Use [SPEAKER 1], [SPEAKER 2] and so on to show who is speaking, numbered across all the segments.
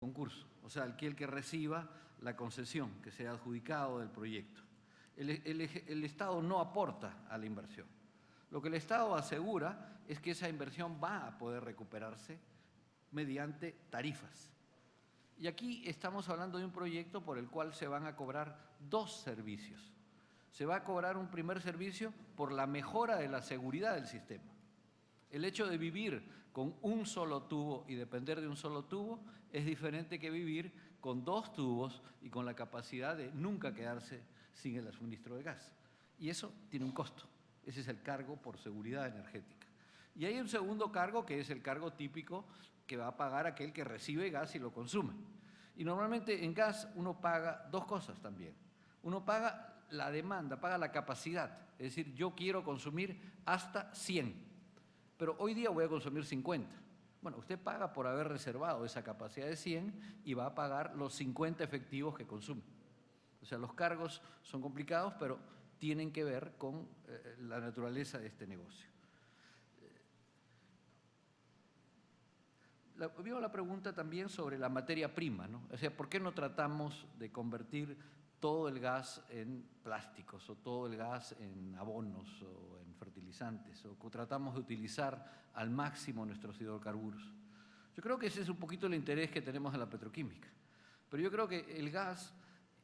[SPEAKER 1] concurso, o sea, aquel que reciba la concesión que sea adjudicado del proyecto. El Estado no aporta a la inversión. Lo que el Estado asegura es que esa inversión va a poder recuperarse mediante tarifas. Y aquí estamos hablando de un proyecto por el cual se van a cobrar dos servicios. Se va a cobrar un primer servicio por la mejora de la seguridad del sistema. El hecho de vivir con un solo tubo y depender de un solo tubo es diferente que vivir con dos tubos y con la capacidad de nunca quedarse sin el suministro de gas. Y eso tiene un costo. Ese es el cargo por seguridad energética. Y hay un segundo cargo que es el cargo típico que va a pagar aquel que recibe gas y lo consume. Y normalmente en gas uno paga dos cosas también. Uno paga la demanda, paga la capacidad, es decir, yo quiero consumir hasta 100, pero hoy día voy a consumir 50. Bueno, usted paga por haber reservado esa capacidad de 100 y va a pagar los 50 efectivos que consume. O sea, los cargos son complicados, pero tienen que ver con la naturaleza de este negocio. Vino la pregunta también sobre la materia prima, ¿no? O sea, ¿por qué no tratamos de convertir todo el gas en plásticos o todo el gas en abonos o en fertilizantes o tratamos de utilizar al máximo nuestros hidrocarburos? Yo creo que ese es un poquito el interés que tenemos en la petroquímica, pero yo creo que el gas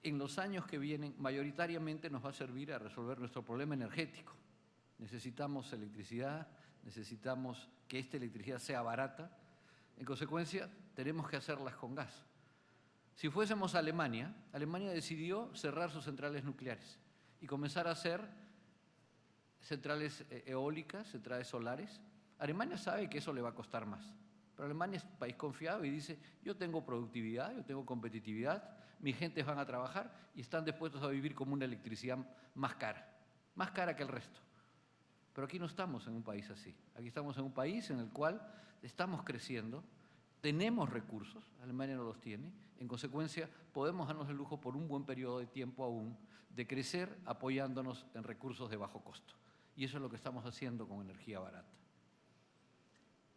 [SPEAKER 1] en los años que vienen mayoritariamente nos va a servir a resolver nuestro problema energético. Necesitamos electricidad, necesitamos que esta electricidad sea barata. En consecuencia, tenemos que hacerlas con gas. Si fuésemos a Alemania, Alemania decidió cerrar sus centrales nucleares y comenzar a hacer centrales eólicas, centrales solares. Alemania sabe que eso le va a costar más, pero Alemania es un país confiado y dice, yo tengo productividad, yo tengo competitividad, mis gentes van a trabajar y están dispuestos a vivir como una electricidad más cara que el resto. Pero aquí no estamos en un país así. Aquí estamos en un país en el cual estamos creciendo, tenemos recursos, Alemania no los tiene, en consecuencia podemos darnos el lujo por un buen periodo de tiempo aún de crecer apoyándonos en recursos de bajo costo. Y eso es lo que estamos haciendo con energía barata.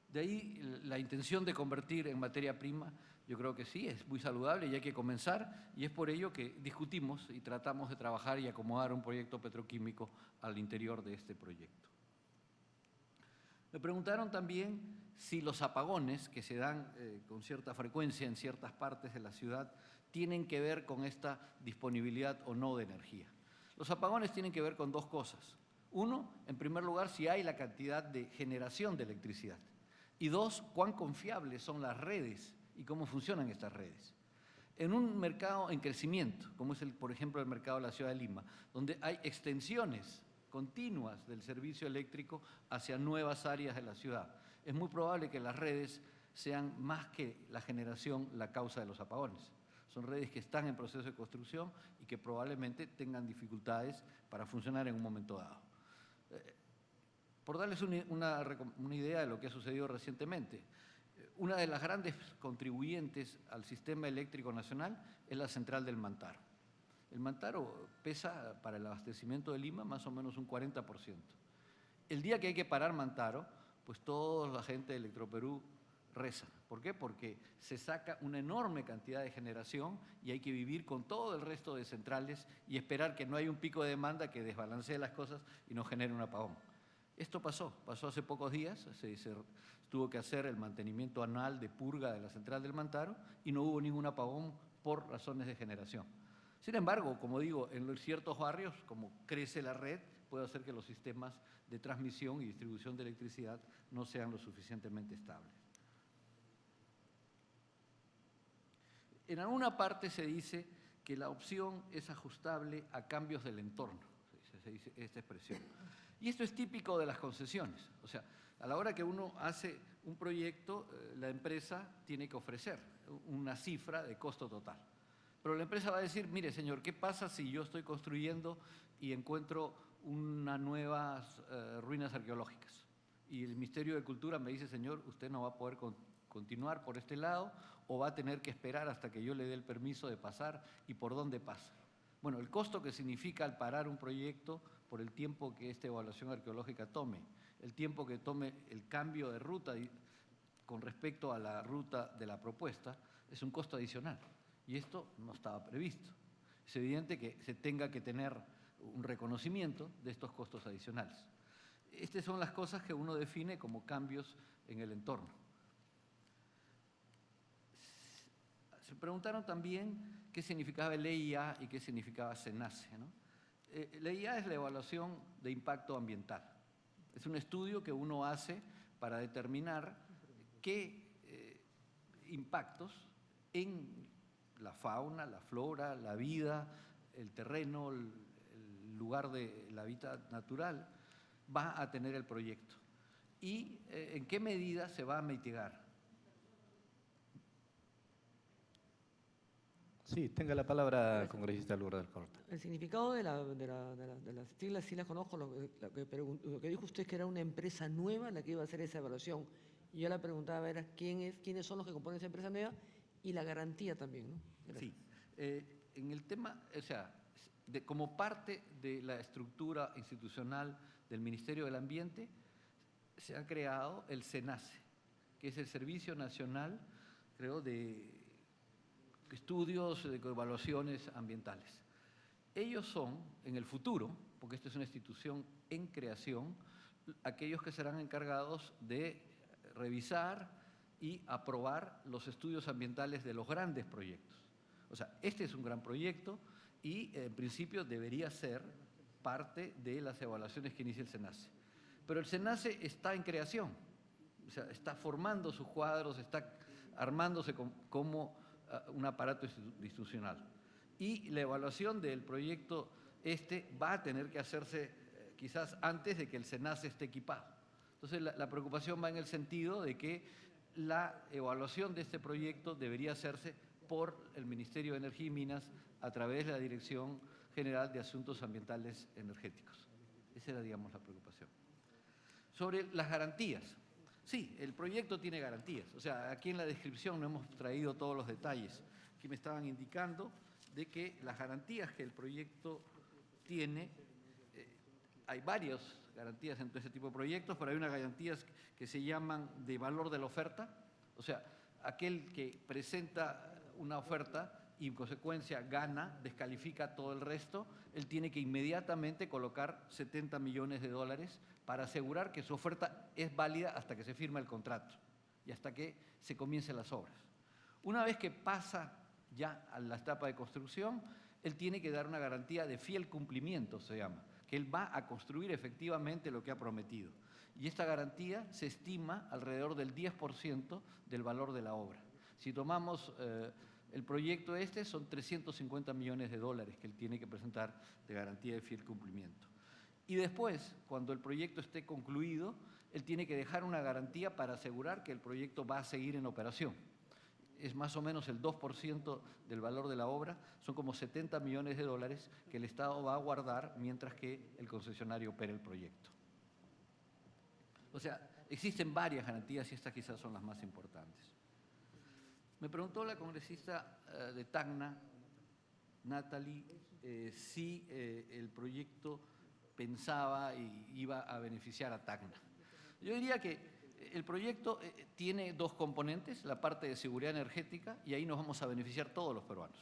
[SPEAKER 1] De ahí la intención de convertir en materia prima, yo creo que sí, es muy saludable y hay que comenzar, y es por ello que discutimos y tratamos de trabajar y acomodar un proyecto petroquímico al interior de este proyecto. Me preguntaron también si los apagones que se dan con cierta frecuencia en ciertas partes de la ciudad tienen que ver con esta disponibilidad o no de energía. Los apagones tienen que ver con dos cosas. Uno, en primer lugar, si hay la cantidad de generación de electricidad. Y dos, cuán confiables son las redes y cómo funcionan estas redes. En un mercado en crecimiento, como es, por ejemplo, el mercado de la ciudad de Lima, donde hay extensiones continuas del servicio eléctrico hacia nuevas áreas de la ciudad, es muy probable que las redes sean más que la generación la causa de los apagones. Son redes que están en proceso de construcción y que probablemente tengan dificultades para funcionar en un momento dado. Por darles una idea de lo que ha sucedido recientemente, una de las grandes contribuyentes al sistema eléctrico nacional es la central del Mantaro. El Mantaro pesa para el abastecimiento de Lima más o menos un 40%. El día que hay que parar Mantaro, pues toda la gente de Electroperú reza. ¿Por qué? Porque se saca una enorme cantidad de generación y hay que vivir con todo el resto de centrales y esperar que no haya un pico de demanda que desbalancee las cosas y nos genere un apagón. Esto pasó hace pocos días, se tuvo que hacer el mantenimiento anual de purga de la central del Mantaro y no hubo ningún apagón por razones de generación. Sin embargo, como digo, en ciertos barrios, como crece la red, puede hacer que los sistemas de transmisión y distribución de electricidad no sean lo suficientemente estables. En alguna parte se dice que la opción es ajustable a cambios del entorno, se dice esta expresión. Y esto es típico de las concesiones. O sea, a la hora que uno hace un proyecto, la empresa tiene que ofrecer una cifra de costo total. Pero la empresa va a decir, mire señor, ¿qué pasa si yo estoy construyendo y encuentro unas nuevas ruinas arqueológicas? Y el Ministerio de Cultura me dice, señor, usted no va a poder continuar por este lado o va a tener que esperar hasta que yo le dé el permiso de pasar y por dónde pasa. Bueno, el costo que significa al parar un proyecto por el tiempo que esta evaluación arqueológica tome, el tiempo que tome el cambio de ruta con respecto a la ruta de la propuesta, es un costo adicional y esto no estaba previsto. Es evidente que se tenga que tener un reconocimiento de estos costos adicionales. Estas son las cosas que uno define como cambios en el entorno. Se preguntaron también qué significaba el EIA y qué significaba SENACE, ¿no? La EIA es la evaluación de impacto ambiental. Es un estudio que uno hace para determinar qué impactos en la fauna, la flora, la vida, el terreno, el lugar del hábitat natural va a tener el proyecto y en qué medida se va a mitigar.
[SPEAKER 2] Sí, tenga la palabra, congresista Lourdes Alcorta.
[SPEAKER 3] El significado de las siglas sí las conozco. Lo que dijo usted es que era una empresa nueva la que iba a hacer esa evaluación. Y yo la preguntaba era quiénes son los que componen esa empresa nueva y la garantía también, ¿no? Gracias.
[SPEAKER 1] Sí, en el tema, o sea, como parte de la estructura institucional del Ministerio del Ambiente, se ha creado el SENACE, que es el Servicio Nacional, creo, de estudios, de evaluaciones ambientales. Ellos son, en el futuro, porque esta es una institución en creación, aquellos que serán encargados de revisar y aprobar los estudios ambientales de los grandes proyectos. O sea, este es un gran proyecto y en principio debería ser parte de las evaluaciones que inicia el SENACE. Pero el SENACE está en creación, o sea, está formando sus cuadros, está armándose como un aparato institucional. Y la evaluación del proyecto va a tener que hacerse quizás antes de que el SENACE esté equipado. Entonces la preocupación va en el sentido de que la evaluación de este proyecto debería hacerse por el Ministerio de Energía y Minas a través de la Dirección General de Asuntos Ambientales Energéticos. Esa era, digamos, la preocupación. Sobre las garantías. Sí, el proyecto tiene garantías. O sea, aquí en la descripción no hemos traído todos los detalles. Aquí me estaban indicando de que las garantías que el proyecto tiene, hay varias garantías en todo este tipo de proyectos, pero hay unas garantías que se llaman de valor de la oferta. O sea, aquel que presenta una oferta y en consecuencia gana, descalifica todo el resto, él tiene que inmediatamente colocar 70 millones de dólares para asegurar que su oferta es válida hasta que se firma el contrato y hasta que se comiencen las obras. Una vez que pasa ya a la etapa de construcción, él tiene que dar una garantía de fiel cumplimiento, se llama, que él va a construir efectivamente lo que ha prometido. Y esta garantía se estima alrededor del 10% del valor de la obra. Si tomamos el proyecto son 350 millones de dólares que él tiene que presentar de garantía de fiel cumplimiento. Y después, cuando el proyecto esté concluido, él tiene que dejar una garantía para asegurar que el proyecto va a seguir en operación. Es más o menos el 2% del valor de la obra, son como 70 millones de dólares que el Estado va a guardar mientras que el concesionario opere el proyecto. O sea, existen varias garantías y estas quizás son las más importantes. Me preguntó la congresista de Tacna, Natalie, si el proyecto pensaba y iba a beneficiar a Tacna. Yo diría que el proyecto tiene dos componentes, la parte de seguridad energética, y ahí nos vamos a beneficiar todos los peruanos.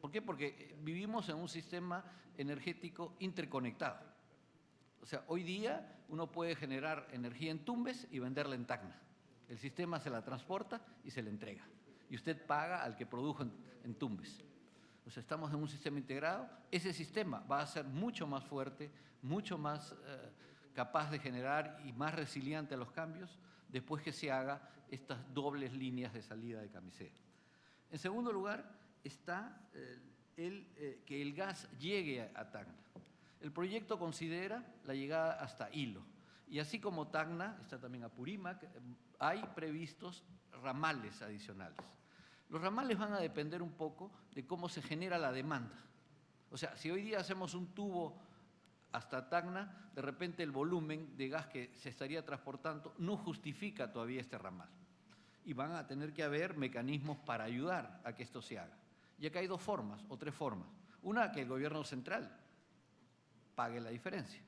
[SPEAKER 1] ¿Por qué? Porque vivimos en un sistema energético interconectado. O sea, hoy día uno puede generar energía en Tumbes y venderla en Tacna. El sistema se la transporta y se la entrega. Y usted paga al que produjo en Tumbes. O sea, estamos en un sistema integrado. Ese sistema va a ser mucho más fuerte, mucho más capaz de generar y más resiliente a los cambios después que se haga estas dobles líneas de salida de Camisea. En segundo lugar, está que el gas llegue a Tacna. El proyecto considera la llegada hasta Hilo. Y así como Tacna, está también Apurímac, hay previstos ramales adicionales. Los ramales van a depender un poco de cómo se genera la demanda. O sea, si hoy día hacemos un tubo hasta Tacna, de repente el volumen de gas que se estaría transportando no justifica todavía este ramal. Y van a tener que haber mecanismos para ayudar a que esto se haga. Y acá hay dos formas o tres formas. Una, que el gobierno central pague la diferencia.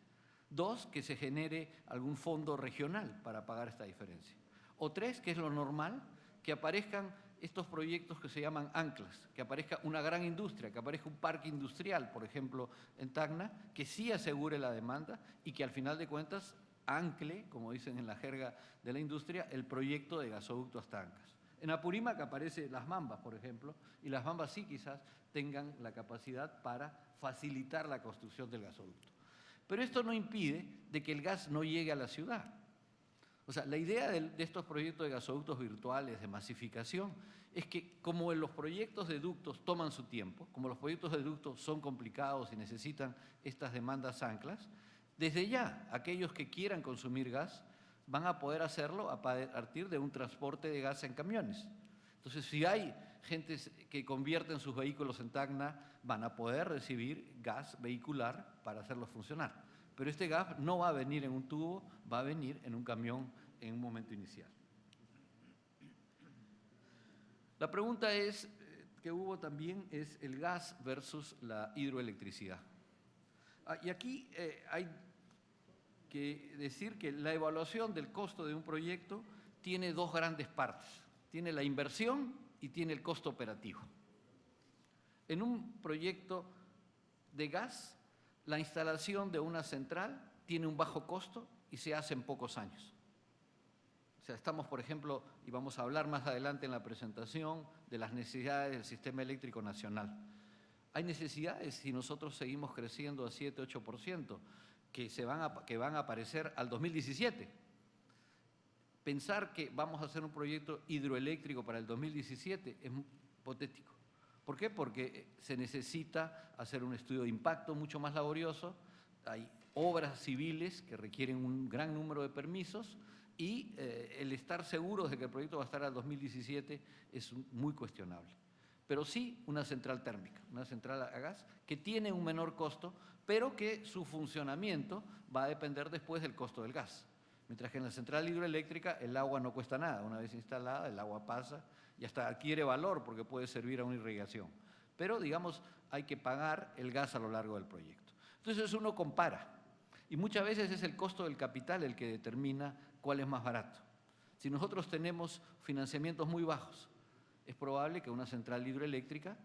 [SPEAKER 1] Dos, que se genere algún fondo regional para pagar esta diferencia. O tres, que es lo normal, que aparezcan estos proyectos que se llaman anclas, que aparezca una gran industria, que aparezca un parque industrial, por ejemplo, en Tacna, que sí asegure la demanda y que al final de cuentas ancle, como dicen en la jerga de la industria, el proyecto de gasoducto hasta Ancas. En Apurímac aparecen Las Mambas, por ejemplo, y Las Mambas sí quizás tengan la capacidad para facilitar la construcción del gasoducto. Pero esto no impide de que el gas no llegue a la ciudad. O sea, la idea de estos proyectos de gasoductos virtuales, de masificación, es que como los proyectos de ductos toman su tiempo, como los proyectos de ductos son complicados y necesitan estas demandas anclas, desde ya aquellos que quieran consumir gas van a poder hacerlo a partir de un transporte de gas en camiones. Entonces, si hay gente que convierten sus vehículos en Tacna, van a poder recibir gas vehicular para hacerlo funcionar. Pero este gas no va a venir en un tubo, va a venir en un camión en un momento inicial. La pregunta que hubo también es el gas versus la hidroelectricidad. Y aquí hay que decir que la evaluación del costo de un proyecto tiene dos grandes partes. Tiene la inversión y tiene el costo operativo. En un proyecto de gas, la instalación de una central tiene un bajo costo y se hace en pocos años. O sea, estamos, por ejemplo, y vamos a hablar más adelante en la presentación, de las necesidades del sistema eléctrico nacional. Hay necesidades, si nosotros seguimos creciendo a 7–8%, que van a aparecer al 2017. Pensar que vamos a hacer un proyecto hidroeléctrico para el 2017 es hipotético. ¿Por qué? Porque se necesita hacer un estudio de impacto mucho más laborioso, hay obras civiles que requieren un gran número de permisos y el estar seguros de que el proyecto va a estar al 2017 es muy cuestionable. Pero sí una central térmica, una central a gas que tiene un menor costo, pero que su funcionamiento va a depender después del costo del gas. Mientras que en la central hidroeléctrica el agua no cuesta nada, una vez instalada el agua pasa y hasta adquiere valor porque puede servir a una irrigación. Pero, digamos, hay que pagar el gas a lo largo del proyecto. Entonces uno compara y muchas veces es el costo del capital el que determina cuál es más barato. Si nosotros tenemos financiamientos muy bajos, es probable que una central hidroeléctrica,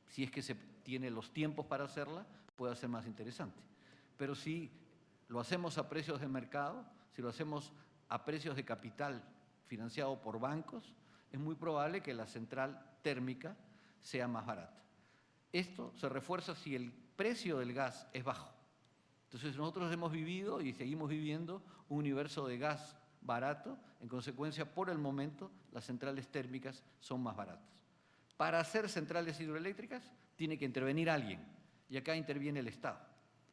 [SPEAKER 1] si es que se tiene los tiempos para hacerla, pueda ser más interesante. Pero si lo hacemos a precios de mercado, si lo hacemos a precios de capital financiado por bancos, es muy probable que la central térmica sea más barata. Esto se refuerza si el precio del gas es bajo. Entonces nosotros hemos vivido y seguimos viviendo un universo de gas barato, en consecuencia, por el momento, las centrales térmicas son más baratas. Para hacer centrales hidroeléctricas tiene que intervenir alguien, y acá interviene el Estado.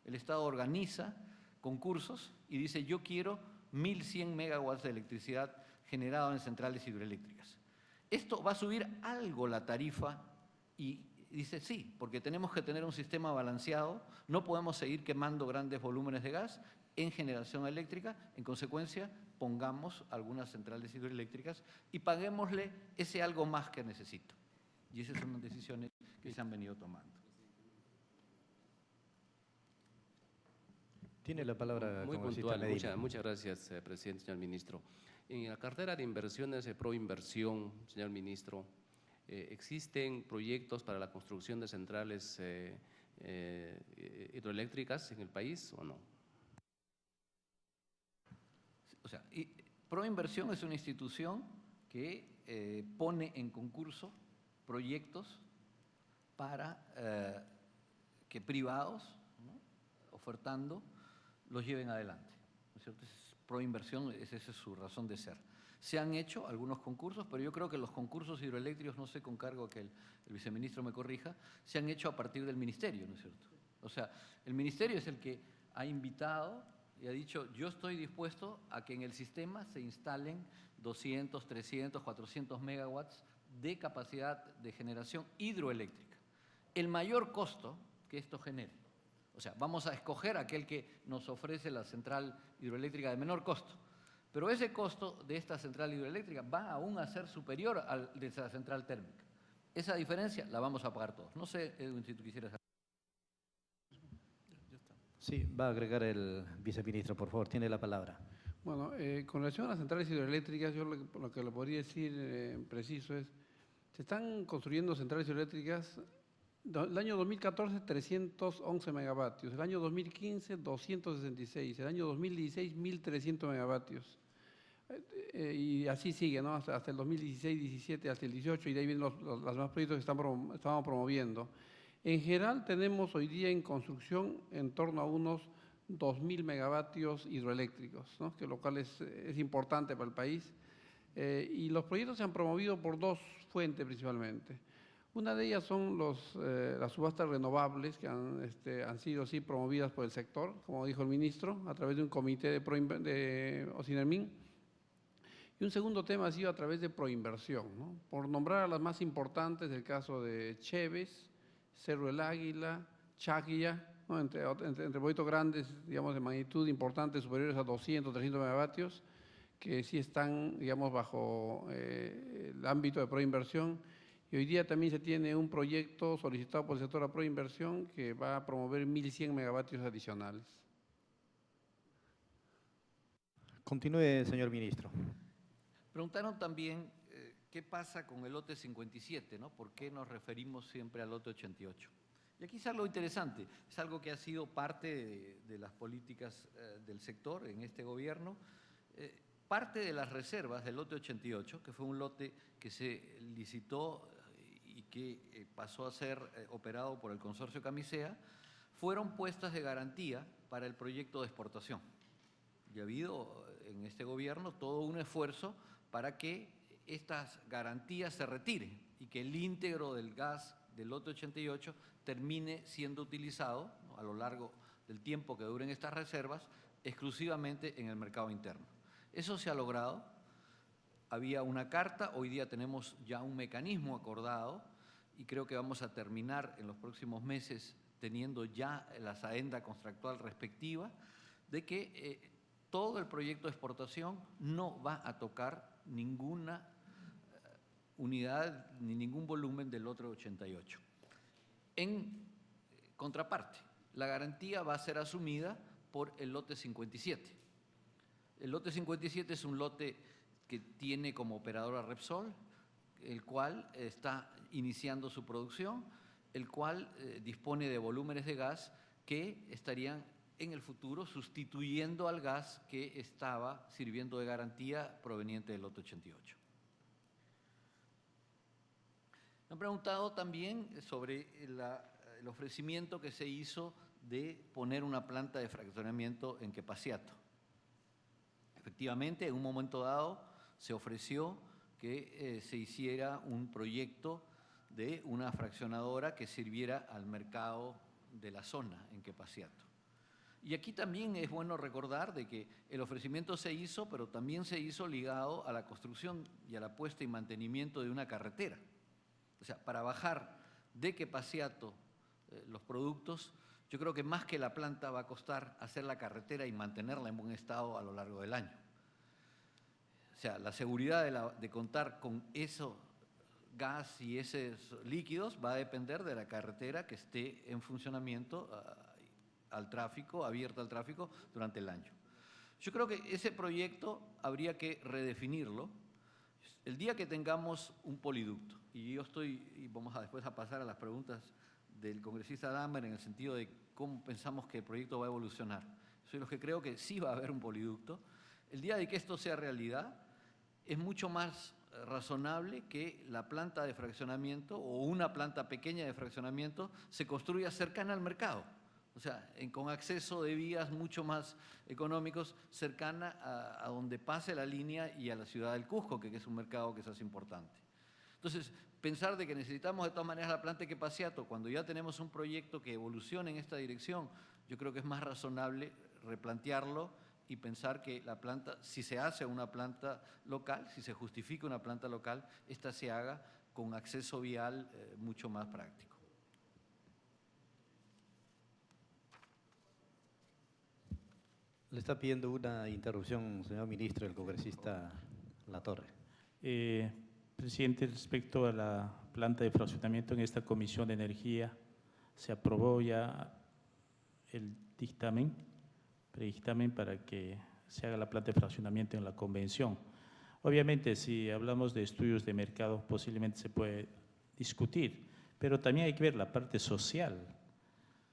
[SPEAKER 1] El Estado organiza concursos y dice, yo quiero 1.100 megawatts de electricidad generada en centrales hidroeléctricas. Esto va a subir algo la tarifa y dice sí, porque tenemos que tener un sistema balanceado, no podemos seguir quemando grandes volúmenes de gas en generación eléctrica, en consecuencia pongamos algunas centrales hidroeléctricas y paguémosle ese algo más que necesito. Y esas son las decisiones que se han venido tomando.
[SPEAKER 2] Tiene la palabra
[SPEAKER 4] muy
[SPEAKER 2] congresista
[SPEAKER 4] puntual.
[SPEAKER 2] Medina.
[SPEAKER 4] Muchas gracias, presidente, señor ministro. En la cartera de inversiones de Proinversión, señor ministro, ¿existen proyectos para la construcción de centrales hidroeléctricas en el país o no?
[SPEAKER 1] O sea, Proinversión es una institución que pone en concurso proyectos para que privados, ¿no?, ofertando, los lleven adelante, ¿no es cierto? Proinversión, esa es su razón de ser. Se han hecho algunos concursos, pero yo creo que los concursos hidroeléctricos, no sé, con cargo que el viceministro me corrija, se han hecho a partir del ministerio, ¿no es cierto? O sea, el ministerio es el que ha invitado y ha dicho, yo estoy dispuesto a que en el sistema se instalen 200, 300, 400 megawatts de capacidad de generación hidroeléctrica. El mayor costo que esto genere. O sea, vamos a escoger aquel que nos ofrece la central hidroeléctrica de menor costo. Pero ese costo de esta central hidroeléctrica va aún a ser superior al de esa central térmica. Esa diferencia la vamos a pagar todos. No sé, Edwin, si tú quisieras.
[SPEAKER 2] Sí, va a agregar el viceministro, por favor, tiene la palabra.
[SPEAKER 5] Bueno, con relación a las centrales hidroeléctricas, yo lo que le podría decir preciso es Se están construyendo centrales hidroeléctricas. El año 2014, 311 megavatios. El año 2015, 266. El año 2016, 1.300 megavatios. Y así sigue, ¿no? Hasta el 2016, 17, hasta el 18, y de ahí vienen los demás proyectos que estamos promoviendo. En general, tenemos hoy día en construcción en torno a unos 2.000 megavatios hidroeléctricos, ¿no? Que lo cual es importante para el país. Y los proyectos se han promovido por dos fuentes principalmente. Una de ellas son las subastas renovables que han sido sí promovidas por el sector, como dijo el ministro, a través de un comité de Ocinermin. Y un segundo tema ha sido a través de proinversión, ¿no? Por nombrar a las más importantes, el caso de Cheves, Cerro el Águila, Chaglia, ¿no? entre proyectos grandes, digamos, de magnitud importante, superiores a 200, 300 megavatios, que sí están, digamos, bajo el ámbito de proinversión. Y hoy día también se tiene un proyecto solicitado por el sector a proinversión que va a promover 1.100 megavatios adicionales.
[SPEAKER 2] Continúe, señor ministro.
[SPEAKER 1] Preguntaron también qué pasa con el lote 57, ¿no? ¿Por qué nos referimos siempre al lote 88? Y aquí es algo interesante, es algo que ha sido parte de las políticas del sector en este gobierno. Parte de las reservas del lote 88, que fue un lote que se licitó y que pasó a ser operado por el consorcio Camisea, fueron puestas de garantía para el proyecto de exportación. Y ha habido en este gobierno todo un esfuerzo para que estas garantías se retiren y que el íntegro del gas del lote 88 termine siendo utilizado, ¿no?, a lo largo del tiempo que duren estas reservas, exclusivamente en el mercado interno. Eso se ha logrado. Había una carta, hoy día tenemos ya un mecanismo acordado y creo que vamos a terminar en los próximos meses teniendo ya la adenda contractual respectiva de que todo el proyecto de exportación no va a tocar ninguna unidad ni ningún volumen del lote 88. En contraparte, la garantía va a ser asumida por el lote 57. El lote 57 es un lote que tiene como operadora Repsol, el cual está iniciando su producción, el cual dispone de volúmenes de gas que estarían en el futuro sustituyendo al gas que estaba sirviendo de garantía proveniente del lote 88. Me han preguntado también sobre el ofrecimiento que se hizo de poner una planta de fraccionamiento en Quepaciato. Efectivamente, en un momento dado se ofreció que se hiciera un proyecto de una fraccionadora que sirviera al mercado de la zona en Quepaciato. Y aquí también es bueno recordar de que el ofrecimiento se hizo, pero también se hizo ligado a la construcción y a la puesta y mantenimiento de una carretera. O sea, para bajar de Quepaciato los productos, yo creo que más que la planta va a costar hacer la carretera y mantenerla en buen estado a lo largo del año. O sea, la seguridad de contar con eso, gas y esos líquidos va a depender de la carretera que esté en funcionamiento al tráfico, abierta al tráfico durante el año. Yo creo que ese proyecto habría que redefinirlo el día que tengamos un poliducto. Y vamos después a pasar a las preguntas del congresista Damer en el sentido de cómo pensamos que el proyecto va a evolucionar. Soy los que creo que sí va a haber un poliducto. El día de que esto sea realidad, es mucho más razonable que la planta de fraccionamiento o una planta pequeña de fraccionamiento se construya cercana al mercado. O sea, con acceso de vías mucho más económicos, cercana a donde pase la línea y a la ciudad del Cusco, que es un mercado que se hace importante. Entonces, pensar de que necesitamos de todas maneras la planta de Quepaciato, cuando ya tenemos un proyecto que evolucione en esta dirección, yo creo que es más razonable replantearlo y pensar que la planta, si se hace una planta local, si se justifica una planta local, esta se haga con acceso vial mucho más práctico.
[SPEAKER 2] Le está pidiendo una interrupción, señor ministro, el congresista Latorre.
[SPEAKER 6] Presidente, respecto a la planta de fraccionamiento en esta Comisión de Energía, se aprobó ya el predictamen para que se haga la planta de fraccionamiento en la convención. Obviamente, si hablamos de estudios de mercado, posiblemente se puede discutir, pero también hay que ver la parte social.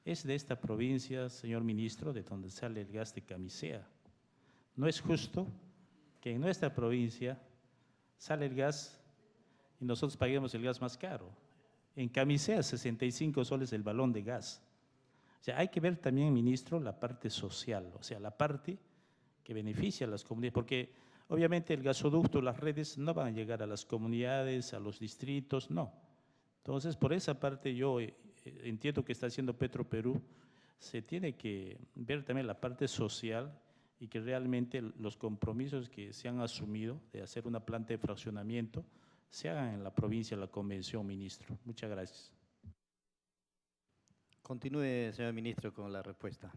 [SPEAKER 6] Es de esta provincia, señor ministro, de donde sale el gas de Camisea. No es justo que en nuestra provincia sale el gas y nosotros paguemos el gas más caro. En Camisea, 65 soles el balón de gas. O sea, hay que ver también, ministro, la parte social, o sea, la parte que beneficia a las comunidades, porque obviamente el gasoducto, las redes no van a llegar a las comunidades, a los distritos, no. Entonces, por esa parte yo entiendo que está haciendo Petroperú, se tiene que ver también la parte social y que realmente los compromisos que se han asumido de hacer una planta de fraccionamiento se hagan en la provincia, la convención, ministro. Muchas gracias.
[SPEAKER 2] Continúe, señor ministro, con la respuesta.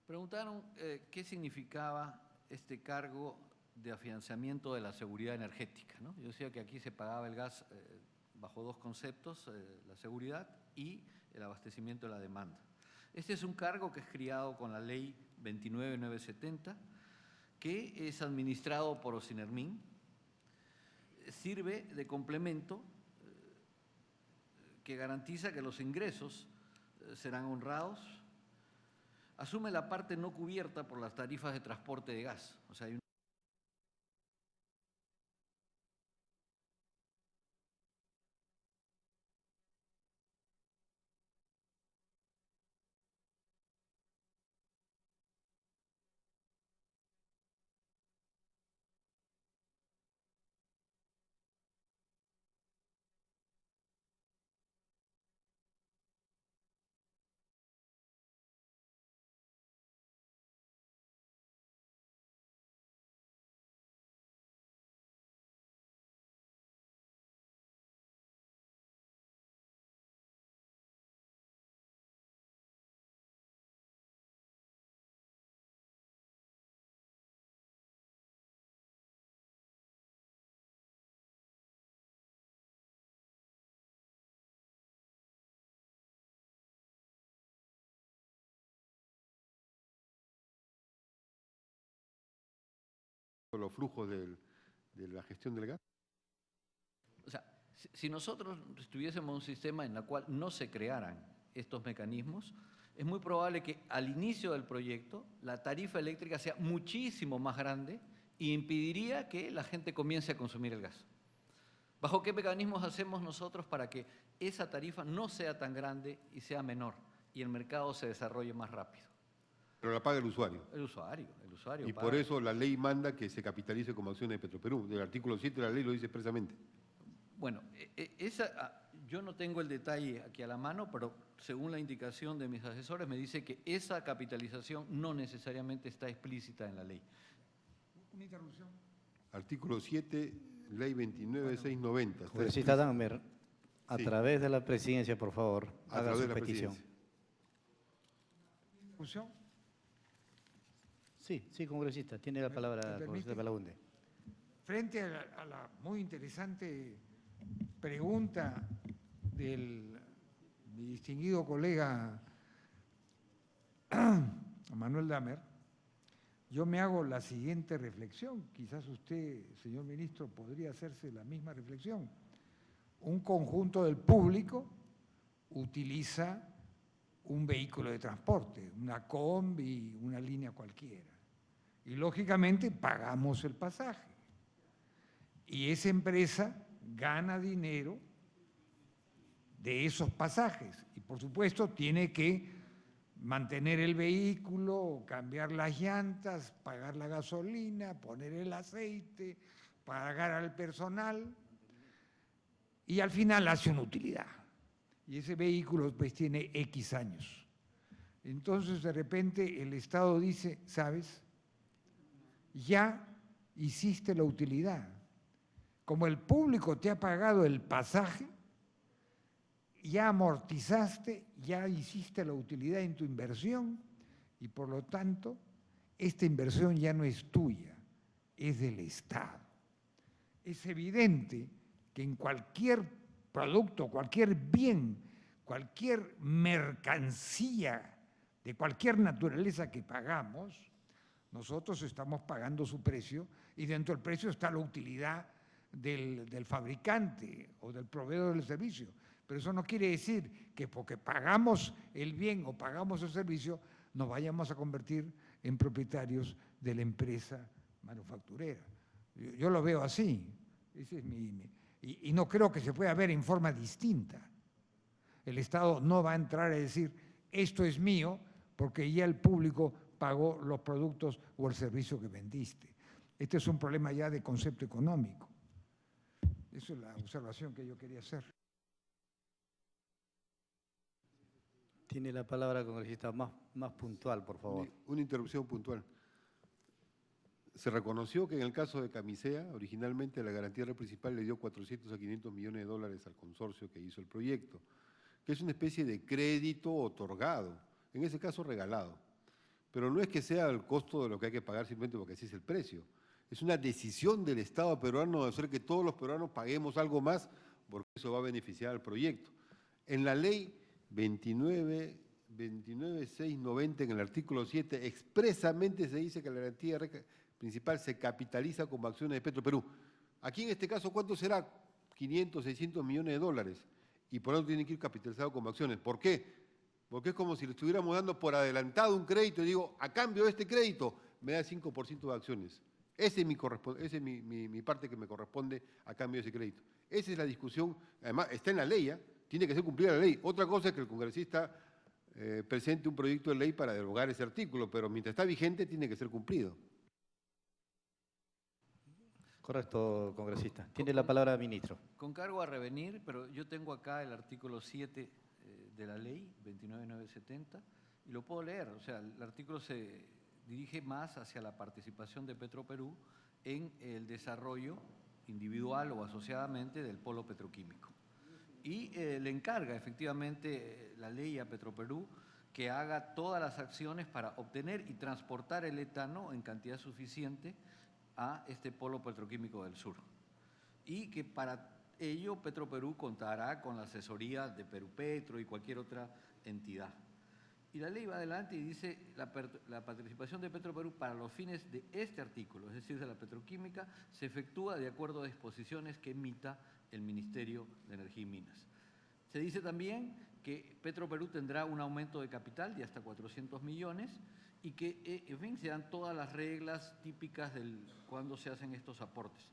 [SPEAKER 1] Preguntaron qué significaba este cargo de afianzamiento de la seguridad energética, ¿no? Yo decía que aquí se pagaba el gas bajo dos conceptos, la seguridad y el abastecimiento de la demanda. Este es un cargo que es criado con la ley 29970, que es administrado por Ocinermin, sirve de complemento que garantiza que los ingresos serán honrados, asume la parte no cubierta por las tarifas de transporte de gas. O sea, hay
[SPEAKER 7] los flujos de la gestión del gas?
[SPEAKER 1] O sea, si nosotros tuviésemos un sistema en el cual no se crearan estos mecanismos, es muy probable que al inicio del proyecto la tarifa eléctrica sea muchísimo más grande y impediría que la gente comience a consumir el gas. ¿Bajo qué mecanismos hacemos nosotros para que esa tarifa no sea tan grande y sea menor y el mercado se desarrolle más rápido?
[SPEAKER 7] Pero la paga el usuario.
[SPEAKER 1] El usuario
[SPEAKER 7] Y
[SPEAKER 1] paga.
[SPEAKER 7] por eso la ley manda que se capitalice como acciones de Petroperú. El artículo 7 de la ley lo dice expresamente.
[SPEAKER 1] Bueno, yo no tengo el detalle aquí a la mano, pero según la indicación de mis asesores me dice que esa capitalización no necesariamente está explícita en la ley.
[SPEAKER 8] Una interrupción.
[SPEAKER 7] Artículo 7, ley 29690.
[SPEAKER 2] Congresista Dahmer, a
[SPEAKER 7] Sí.
[SPEAKER 2] través de la presidencia, por favor,
[SPEAKER 7] A
[SPEAKER 2] haga
[SPEAKER 7] través
[SPEAKER 2] su
[SPEAKER 7] de la
[SPEAKER 2] petición.
[SPEAKER 7] presidencia.
[SPEAKER 8] Interrupción.
[SPEAKER 2] Sí, congresista, tiene la palabra,
[SPEAKER 8] permite?
[SPEAKER 2] congresista Belaunde.
[SPEAKER 8] Frente a la muy interesante pregunta mi distinguido colega Manuel Dahmer, yo me hago la siguiente reflexión. Quizás usted, señor ministro, podría hacerse la misma reflexión. Un conjunto del público utiliza un vehículo de transporte, una combi, una línea cualquiera. Y lógicamente pagamos el pasaje. Y esa empresa gana dinero de esos pasajes. Y por supuesto tiene que mantener el vehículo, cambiar las llantas, pagar la gasolina, poner el aceite, pagar al personal. Y al final hace una utilidad. Y ese vehículo pues tiene X años. Entonces de repente el Estado dice, ¿sabes? Ya hiciste la utilidad. Como el público te ha pagado el pasaje, ya amortizaste, ya hiciste la utilidad en tu inversión y por lo tanto esta inversión ya no es tuya, es del Estado. Es evidente que en cualquier producto, cualquier bien, cualquier mercancía de cualquier naturaleza que pagamos, Nosotros estamos pagando su precio y dentro del precio está la utilidad del fabricante o del proveedor del servicio. Pero eso no quiere decir que porque pagamos el bien o pagamos el servicio nos vayamos a convertir en propietarios de la empresa manufacturera. Yo lo veo así. Ese es y no creo que se pueda ver en forma distinta. El Estado no va a entrar a decir, esto es mío, porque ya el público pagó los productos o el servicio que vendiste. Este es un problema ya de concepto económico. Esa es la observación que yo quería hacer.
[SPEAKER 2] Tiene la palabra, congresista, más puntual, por favor.
[SPEAKER 7] Una interrupción puntual. Se reconoció que en el caso de Camisea, originalmente la garantía principal le dio 400 a 500 millones de dólares al consorcio que hizo el proyecto, que es una especie de crédito otorgado, en ese caso regalado. Pero no es que sea el costo de lo que hay que pagar simplemente porque así es el precio. Es una decisión del Estado peruano de hacer que todos los peruanos paguemos algo más porque eso va a beneficiar al proyecto. En la ley 29690, en el artículo 7, expresamente se dice que la garantía principal se capitaliza como acciones de Petroperú. Aquí en este caso, ¿cuánto será? 500, 600 millones de dólares. Y por eso tienen que ir capitalizados como acciones. ¿Por qué? Porque es como si le estuviéramos dando por adelantado un crédito y digo, a cambio de este crédito, me da 5% de acciones. Esa es mi parte que me corresponde a cambio de ese crédito. Esa es la discusión, además está en la ley, ¿eh? Tiene que ser cumplida la ley. Otra cosa es que el congresista presente un proyecto de ley para derogar ese artículo, pero mientras está vigente tiene que ser cumplido.
[SPEAKER 2] Correcto, congresista. Tiene la palabra, ministro.
[SPEAKER 1] Con cargo a revenir, pero yo tengo acá el artículo 7 de la ley 29970 y lo puedo leer. O sea, el artículo se dirige más hacia la participación de Petroperú en el desarrollo individual o asociadamente del polo petroquímico. Y le encarga efectivamente la ley a Petroperú que haga todas las acciones para obtener y transportar el etano en cantidad suficiente a este polo petroquímico del sur. Y que para ello Petroperú contará con la asesoría de Perupetro y cualquier otra entidad. Y la ley va adelante y dice la participación de Petroperú para los fines de este artículo, es decir, de la petroquímica, se efectúa de acuerdo a disposiciones que emita el Ministerio de Energía y Minas. Se dice también que Petroperú tendrá un aumento de capital de hasta 400 millones y que, en fin, se dan todas las reglas típicas de cuando se hacen estos aportes.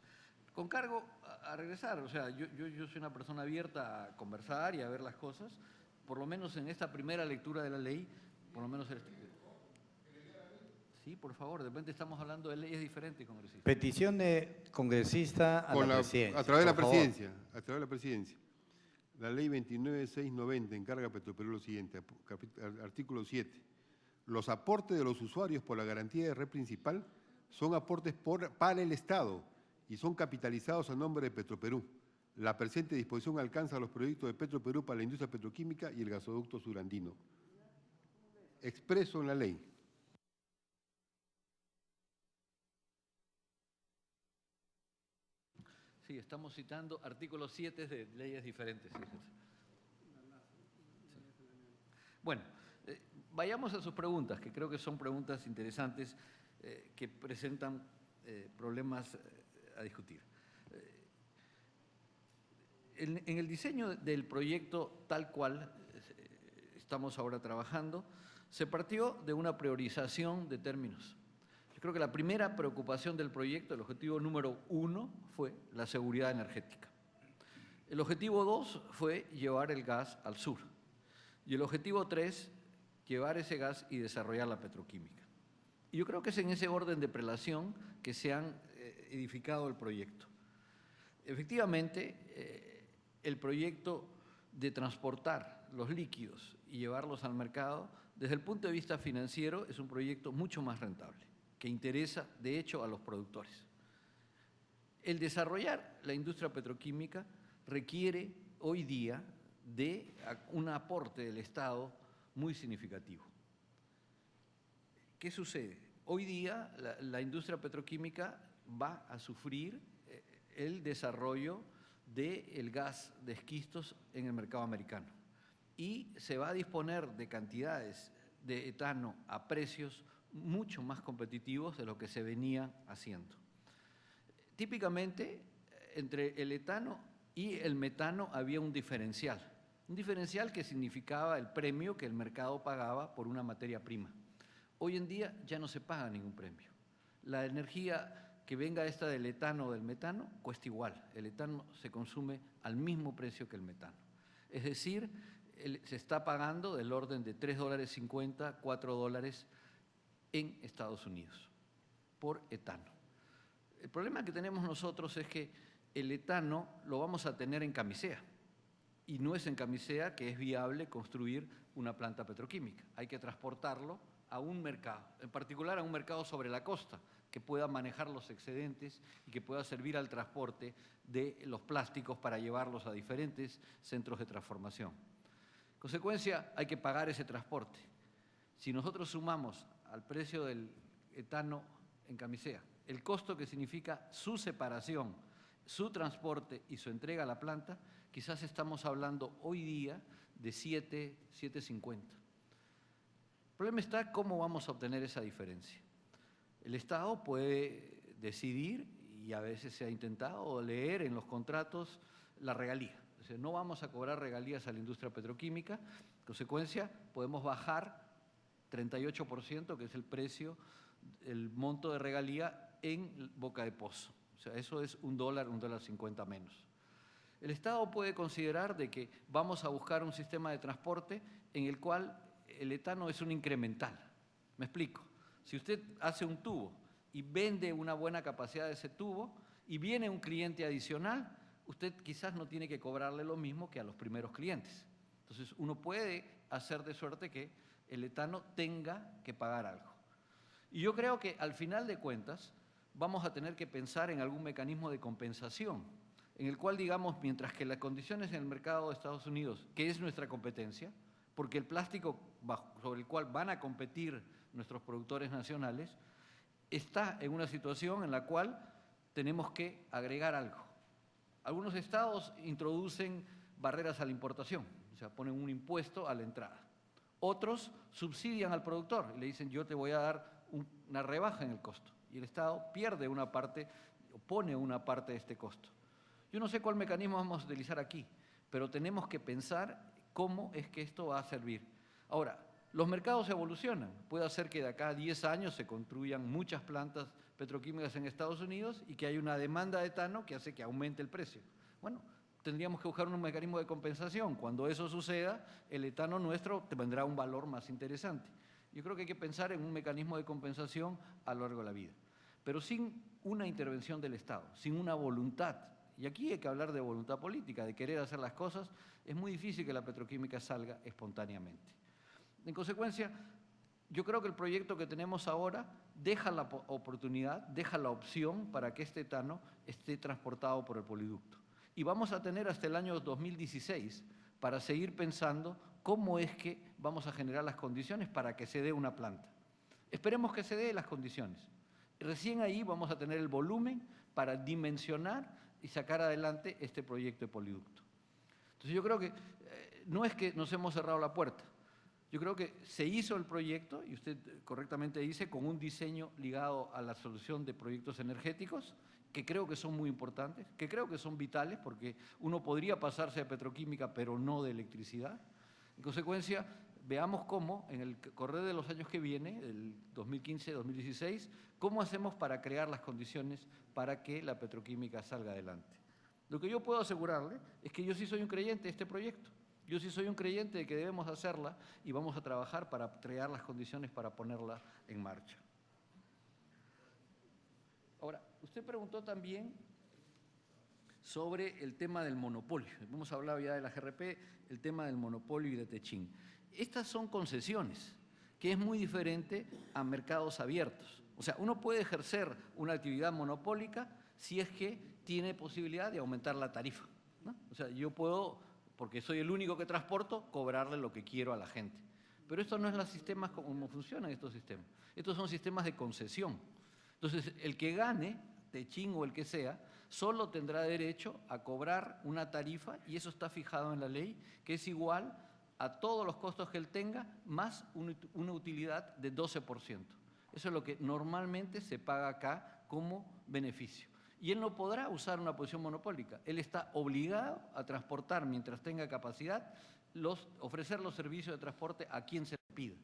[SPEAKER 1] Con cargo a regresar, o sea, yo soy una persona abierta a conversar y a ver las cosas, por lo menos en esta primera lectura de la ley, por lo menos... Sí, por favor, de repente estamos hablando de leyes diferentes, congresista.
[SPEAKER 2] Petición de congresista a la presidencia.
[SPEAKER 7] A través de la presidencia, a través de la presidencia. La ley 29690 encarga a Petroperú lo siguiente, artículo 7. Los aportes de los usuarios por la garantía de red principal son aportes para el Estado y son capitalizados a nombre de Petroperú. La presente disposición alcanza los proyectos de Petroperú para la industria petroquímica y el gasoducto surandino. Expreso en la ley.
[SPEAKER 1] Sí, estamos citando artículos 7 de leyes diferentes. Sí. Bueno, vayamos a sus preguntas, que creo que son preguntas interesantes que presentan problemas a discutir. En el diseño del proyecto tal cual estamos ahora trabajando, se partió de una priorización de términos. Yo creo que la primera preocupación del proyecto, el objetivo número 1, fue la seguridad energética. El objetivo 2 fue llevar el gas al sur. Y el objetivo 3, llevar ese gas y desarrollar la petroquímica. Y yo creo que es en ese orden de prelación que se han edificado el proyecto. Efectivamente, el proyecto de transportar los líquidos y llevarlos al mercado, desde el punto de vista financiero, es un proyecto mucho más rentable, que interesa, de hecho, a los productores. El desarrollar la industria petroquímica requiere hoy día de un aporte del Estado muy significativo. ¿Qué sucede? Hoy día la industria petroquímica va a sufrir el desarrollo del gas de esquistos en el mercado americano y se va a disponer de cantidades de etano a precios mucho más competitivos de lo que se venía haciendo. Típicamente, entre el etano y el metano había un diferencial que significaba el premio que el mercado pagaba por una materia prima. Hoy en día ya no se paga ningún premio. La energía que venga esta del etano o del metano cuesta igual. El etano se consume al mismo precio que el metano. Es decir, se está pagando del orden de $3.50, $4 en Estados Unidos por etano. El problema que tenemos nosotros es que el etano lo vamos a tener en camisea y no es en camisea que es viable construir una planta petroquímica. Hay que transportarlo a un mercado, en particular a un mercado sobre la costa, que pueda manejar los excedentes y que pueda servir al transporte de los plásticos para llevarlos a diferentes centros de transformación. En consecuencia, hay que pagar ese transporte. Si nosotros sumamos al precio del etano en camisea el costo que significa su separación, su transporte y su entrega a la planta, quizás estamos hablando hoy día de 7.50. El problema está cómo vamos a obtener esa diferencia. El Estado puede decidir, y a veces se ha intentado leer en los contratos, la regalía. O sea, no vamos a cobrar regalías a la industria petroquímica, en consecuencia podemos bajar 38%, que es el precio, el monto de regalía en boca de pozo. O sea, eso es $1, $1.50 menos. El Estado puede considerar de que vamos a buscar un sistema de transporte en el cual el etano es un incremental. Me explico. Si usted hace un tubo y vende una buena capacidad de ese tubo y viene un cliente adicional, usted quizás no tiene que cobrarle lo mismo que a los primeros clientes. Entonces, uno puede hacer de suerte que el etano tenga que pagar algo. Y yo creo que al final de cuentas vamos a tener que pensar en algún mecanismo de compensación, en el cual, digamos, mientras que las condiciones en el mercado de Estados Unidos, que es nuestra competencia, porque el plástico sobre el cual van a competir nuestros productores nacionales, está en una situación en la cual tenemos que agregar algo. Algunos estados introducen barreras a la importación, o sea, ponen un impuesto a la entrada. Otros subsidian al productor y le dicen, yo te voy a dar una rebaja en el costo. Y el Estado pierde una parte, o pone una parte de este costo. Yo no sé cuál mecanismo vamos a utilizar aquí, pero tenemos que pensar cómo es que esto va a servir. Ahora, los mercados evolucionan. Puede ser que de acá a 10 años se construyan muchas plantas petroquímicas en Estados Unidos y que haya una demanda de etano que hace que aumente el precio. Bueno, tendríamos que buscar un mecanismo de compensación. Cuando eso suceda, el etano nuestro tendrá un valor más interesante. Yo creo que hay que pensar en un mecanismo de compensación a lo largo de la vida, pero sin una intervención del Estado, sin una voluntad. Y aquí hay que hablar de voluntad política, de querer hacer las cosas. Es muy difícil que la petroquímica salga espontáneamente. En consecuencia, yo creo que el proyecto que tenemos ahora deja la oportunidad, deja la opción para que este etano esté transportado por el poliducto. Y vamos a tener hasta el año 2016 para seguir pensando cómo es que vamos a generar las condiciones para que se dé una planta. Esperemos que se dé las condiciones. Recién ahí vamos a tener el volumen para dimensionar y sacar adelante este proyecto de poliducto. Entonces yo creo que no es que nos hemos cerrado la puerta. Yo creo que se hizo el proyecto, y usted correctamente dice, con un diseño ligado a la solución de proyectos energéticos, que creo que son muy importantes, que creo que son vitales, porque uno podría pasarse de petroquímica, pero no de electricidad. En consecuencia, veamos cómo, en el correr de los años que viene, el 2015-2016, cómo hacemos para crear las condiciones para que la petroquímica salga adelante. Lo que yo puedo asegurarle es que yo sí soy un creyente de este proyecto. Yo sí soy un creyente de que debemos hacerla y vamos a trabajar para crear las condiciones para ponerla en marcha. Ahora, usted preguntó también sobre el tema del monopolio. Hemos hablado ya de la GRP, el tema del monopolio y de Techín. Estas son concesiones, que es muy diferente a mercados abiertos. O sea, uno puede ejercer una actividad monopólica si es que tiene posibilidad de aumentar la tarifa, ¿no? O sea, yo puedo, porque soy el único que transporto, cobrarle lo que quiero a la gente. Pero esto no es los sistemas como funcionan estos sistemas. Estos son sistemas de concesión. Entonces, el que gane, Techín o el que sea, solo tendrá derecho a cobrar una tarifa, y eso está fijado en la ley, que es igual a todos los costos que él tenga, más una utilidad de 12%. Eso es lo que normalmente se paga acá como beneficio. Y él no podrá usar una posición monopólica. Él está obligado a transportar, mientras tenga capacidad, ofrecer los servicios de transporte a quien se le pida.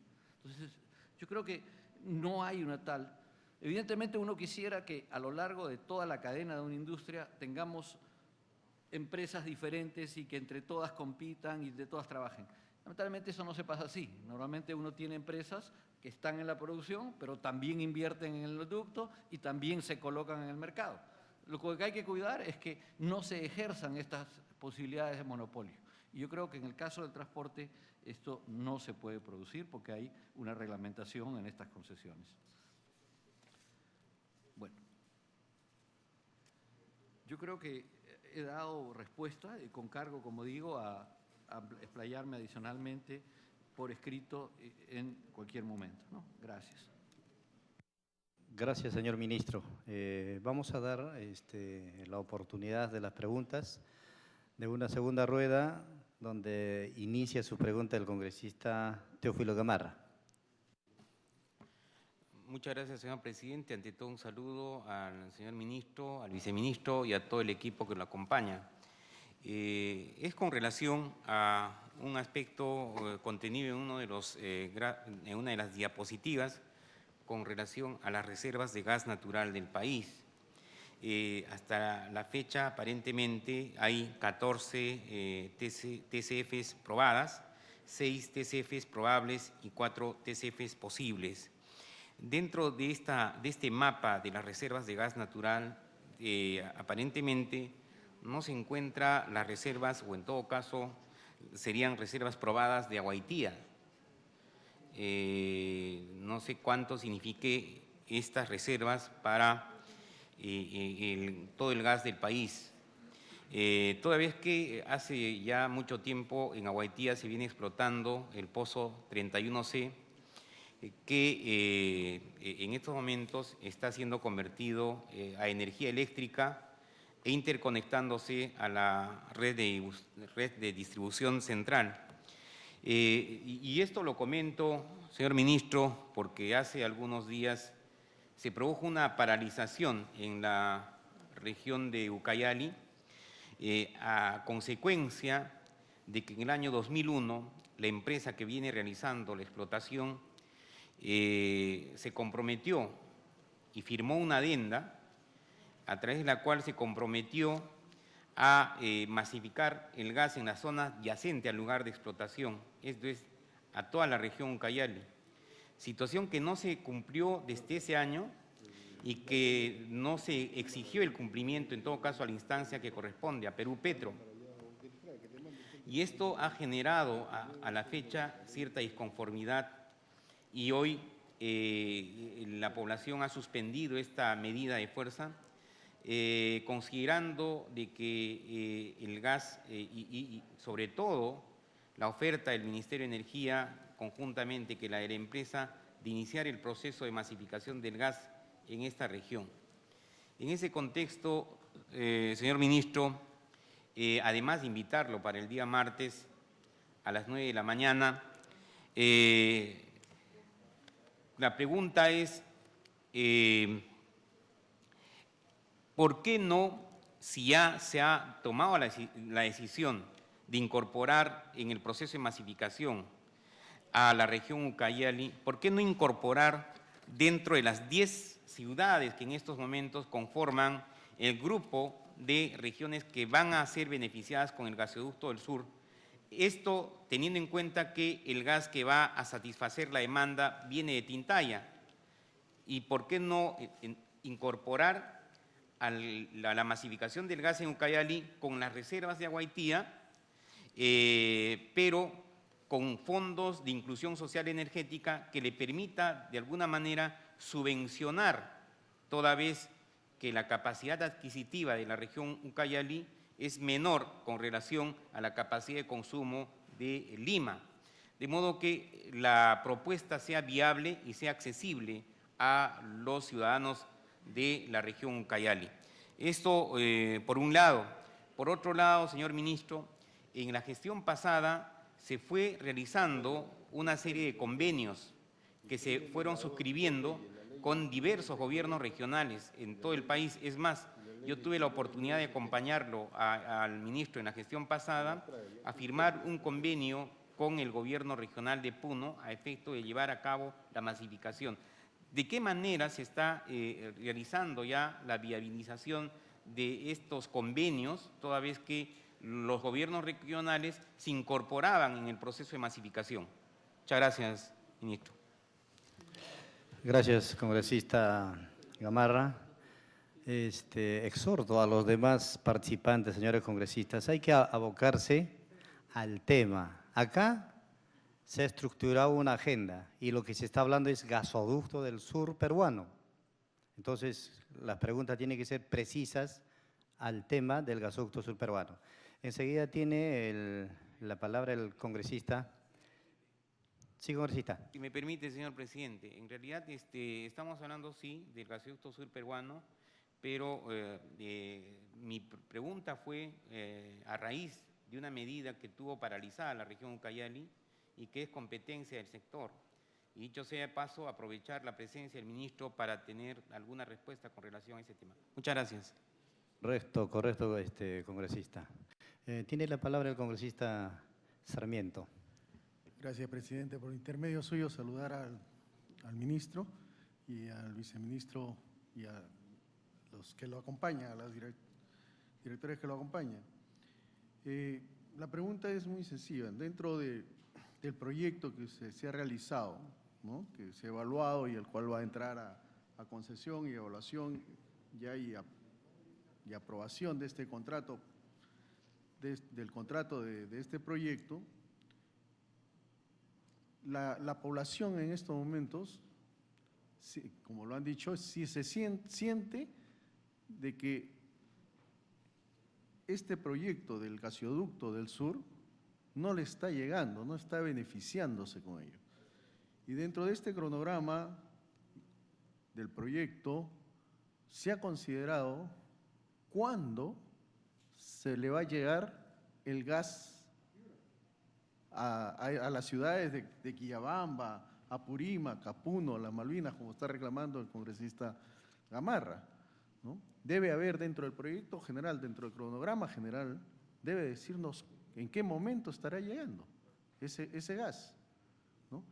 [SPEAKER 1] Entonces, yo creo que no hay una tal. Evidentemente, uno quisiera que a lo largo de toda la cadena de una industria tengamos empresas diferentes y que entre todas compitan y de todas trabajen. Lamentablemente eso no se pasa así. Normalmente uno tiene empresas que están en la producción, pero también invierten en el producto y también se colocan en el mercado. Lo que hay que cuidar es que no se ejerzan estas posibilidades de monopolio. Y yo creo que en el caso del transporte esto no se puede producir porque hay una reglamentación en estas concesiones. Bueno, yo creo que he dado respuesta con cargo, como digo, a explayarme adicionalmente por escrito en cualquier momento, ¿no? Gracias.
[SPEAKER 2] Gracias, señor ministro. Vamos a dar la oportunidad de las preguntas de una segunda rueda donde inicia su pregunta el congresista Teófilo Gamarra.
[SPEAKER 9] Muchas gracias, señor presidente. Ante todo, un saludo al señor ministro, al viceministro y a todo el equipo que lo acompaña. Es con relación a un aspecto contenido en una de las diapositivas con relación a las reservas de gas natural del país. Hasta la fecha, aparentemente, hay 14 TCFs probadas, 6 TCFs probables y 4 TCFs posibles. Dentro de este mapa de las reservas de gas natural, aparentemente no se encuentra las reservas, o en todo caso serían reservas probadas de Aguaitía. No sé cuánto signifique estas reservas para todo el gas del país. Toda vez que hace ya mucho tiempo en Aguaitía se viene explotando el pozo 31C, que en estos momentos está siendo convertido a energía eléctrica e interconectándose a la red de distribución central. Y esto lo comento, señor ministro, porque hace algunos días se produjo una paralización en la región de Ucayali a consecuencia de que en el año 2001 la empresa que viene realizando la explotación se comprometió y firmó una adenda a través de la cual se comprometió a masificar el gas en la zona adyacente al lugar de explotación, esto es, a toda la región Ucayali. Situación que no se cumplió desde ese año y que no se exigió el cumplimiento, en todo caso, a la instancia que corresponde, a Perú Petro. Y esto ha generado a la fecha cierta disconformidad y hoy la población ha suspendido esta medida de fuerza, considerando de que el gas y sobre todo la oferta del Ministerio de Energía conjuntamente que la de la empresa de iniciar el proceso de masificación del gas en esta región. En ese contexto, señor ministro, además de invitarlo para el día martes a las 9 de la mañana, la pregunta es, ¿por qué no, si ya se ha tomado la decisión de incorporar en el proceso de masificación a la región Ucayali, ¿por qué no incorporar dentro de las 10 ciudades que en estos momentos conforman el grupo de regiones que van a ser beneficiadas con el gasoducto del sur? Esto teniendo en cuenta que el gas que va a satisfacer la demanda viene de Tintaya. ¿Y por qué no incorporar a la masificación del gas en Ucayali con las reservas de Aguaitía, pero con fondos de inclusión social energética que le permita de alguna manera subvencionar, toda vez que la capacidad adquisitiva de la región Ucayali es menor con relación a la capacidad de consumo de Lima, de modo que la propuesta sea viable y sea accesible a los ciudadanos de la región Ucayali. Esto por un lado. Por otro lado, señor ministro, en la gestión pasada se fue realizando una serie de convenios que se fueron suscribiendo con diversos gobiernos regionales en todo el país. Es más, yo tuve la oportunidad de acompañarlo al ministro en la gestión pasada a firmar un convenio con el gobierno regional de Puno a efecto de llevar a cabo la masificación. ¿De qué manera se está realizando ya la viabilización de estos convenios, toda vez que los gobiernos regionales se incorporaban en el proceso de masificación? Muchas gracias, ministro.
[SPEAKER 2] Gracias, congresista Gamarra. Exhorto a los demás participantes, señores congresistas, hay que abocarse al tema. Acá se ha estructurado una agenda y lo que se está hablando es gasoducto del sur peruano. Entonces, las preguntas tienen que ser precisas al tema del gasoducto sur peruano. Enseguida tiene la palabra el congresista. Sí, congresista.
[SPEAKER 9] Si me permite, señor presidente, en realidad estamos hablando, sí, del gasoducto sur peruano, pero mi pregunta fue a raíz de una medida que tuvo paralizada la región Ucayali y que es competencia del sector. Y dicho sea de paso, aprovechar la presencia del ministro para tener alguna respuesta con relación a ese tema. Muchas gracias.
[SPEAKER 2] Correcto, congresista. Tiene la palabra el congresista Sarmiento.
[SPEAKER 10] Gracias, presidente. Por intermedio suyo, saludar al ministro y al viceministro y a los que lo acompañan, a los directores que lo acompañan. La pregunta es muy sencilla. Dentro del proyecto que se ha realizado, ¿no?, que se ha evaluado y el cual va a entrar a concesión y evaluación ya y aprobación de este contrato, del contrato de este proyecto, la población en estos momentos, sí, como lo han dicho, sí se siente de que este proyecto del gasoducto del sur no le está llegando, no está beneficiándose con ello. Y dentro de este cronograma del proyecto se ha considerado cuándo se le va a llegar el gas a las ciudades de Quillabamba, Apurímac, Puno, Las Malvinas, como está reclamando el congresista Gamarra, ¿no? Debe haber dentro del proyecto general, dentro del cronograma general, debe decirnos en qué momento estará llegando ese gas, ¿no?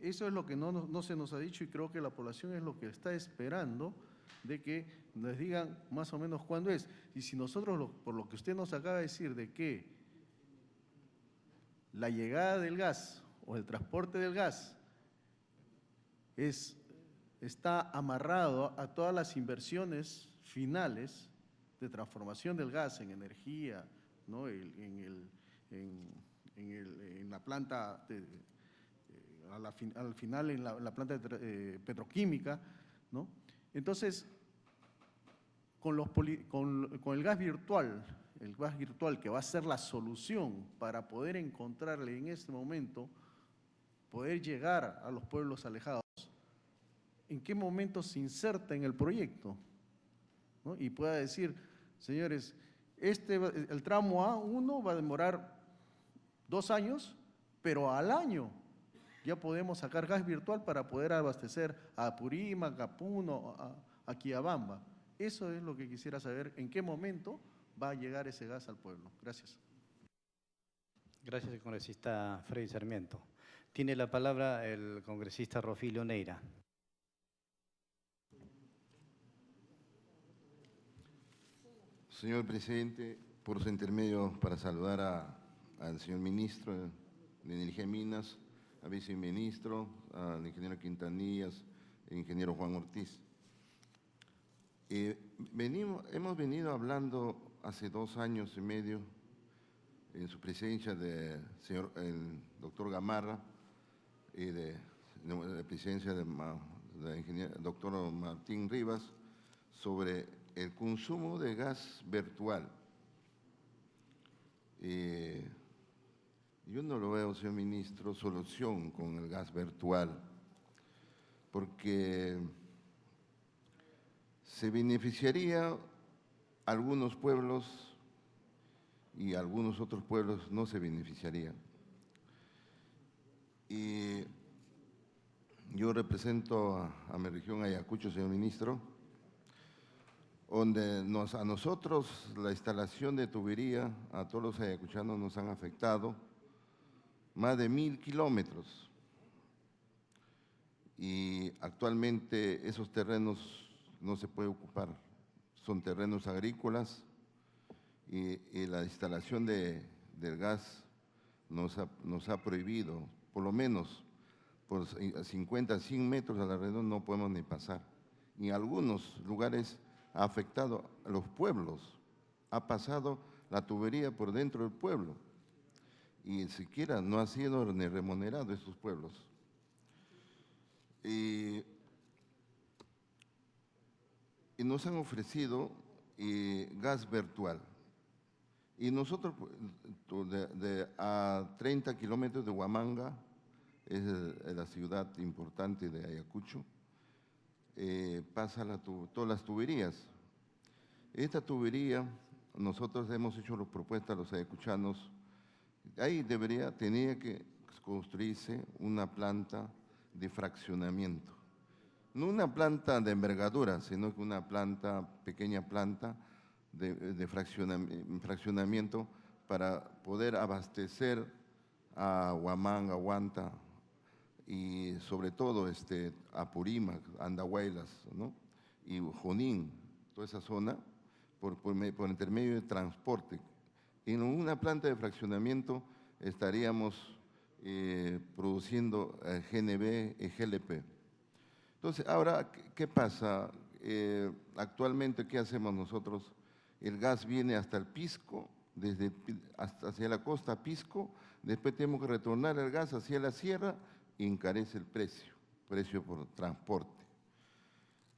[SPEAKER 10] Eso es lo que no se nos ha dicho y creo que la población es lo que está esperando, de que nos digan más o menos cuándo es. Y si nosotros, por lo que usted nos acaba de decir, de que la llegada del gas o el transporte del gas está amarrado a todas las inversiones finales de transformación del gas en energía, ¿no?, en la planta, al final en la planta petroquímica, ¿no? Entonces, con el gas virtual que va a ser la solución para poder encontrarle en este momento, poder llegar a los pueblos alejados, ¿en qué momento se inserta en el proyecto?, ¿no? Y pueda decir, señores, el tramo A1 va a demorar 2 años, pero al año ya podemos sacar gas virtual para poder abastecer a Apurímac, a Puno, a Quillabamba. Eso es lo que quisiera saber, en qué momento va a llegar ese gas al pueblo. Gracias.
[SPEAKER 2] Gracias, congresista Freddy Sarmiento. Tiene la palabra el congresista Rofilio Neira.
[SPEAKER 11] Señor presidente, por su intermedio para saludar al señor ministro de Energía y Minas, al viceministro, al ingeniero Quintanillas, al ingeniero Juan Ortiz. Hemos venido hablando hace 2 años y medio, en su presencia del doctor Gamarra y de la presencia del doctor Martín Rivas, sobre el consumo de gas virtual. Yo no lo veo, señor ministro, solución con el gas virtual, porque se beneficiaría algunos pueblos y algunos otros pueblos no se beneficiarían. Y Yo represento a mi región Ayacucho, señor ministro, donde a nosotros la instalación de tubería, a todos los ayacuchanos nos han afectado más de 1000 kilómetros. Y actualmente esos terrenos no se puede ocupar, son terrenos agrícolas y la instalación del gas nos ha prohibido, por lo menos por 50, 100 metros alrededor no podemos ni pasar. Y en algunos lugares ha afectado a los pueblos, ha pasado la tubería por dentro del pueblo y siquiera no ha sido ni remunerado estos pueblos. Y nos han ofrecido gas virtual. Y nosotros, a 30 kilómetros de Huamanga, es la ciudad importante de Ayacucho, pasa todas las tuberías. Esta tubería, nosotros hemos hecho la propuesta a los ayacuchanos, ahí tenía que construirse una planta de fraccionamiento. No una planta de envergadura, sino que una pequeña planta de fraccionamiento para poder abastecer a Huamanga, Huanta y sobre todo Apurímac, Andahuaylas, ¿no? Y Junín, toda esa zona, por intermedio de transporte. En una planta de fraccionamiento estaríamos produciendo GNB y GLP. Entonces, ahora, ¿qué pasa? Actualmente, ¿qué hacemos nosotros? El gas viene hasta el Pisco, hacia la costa Pisco, después tenemos que retornar el gas hacia la sierra y encarece el precio por transporte.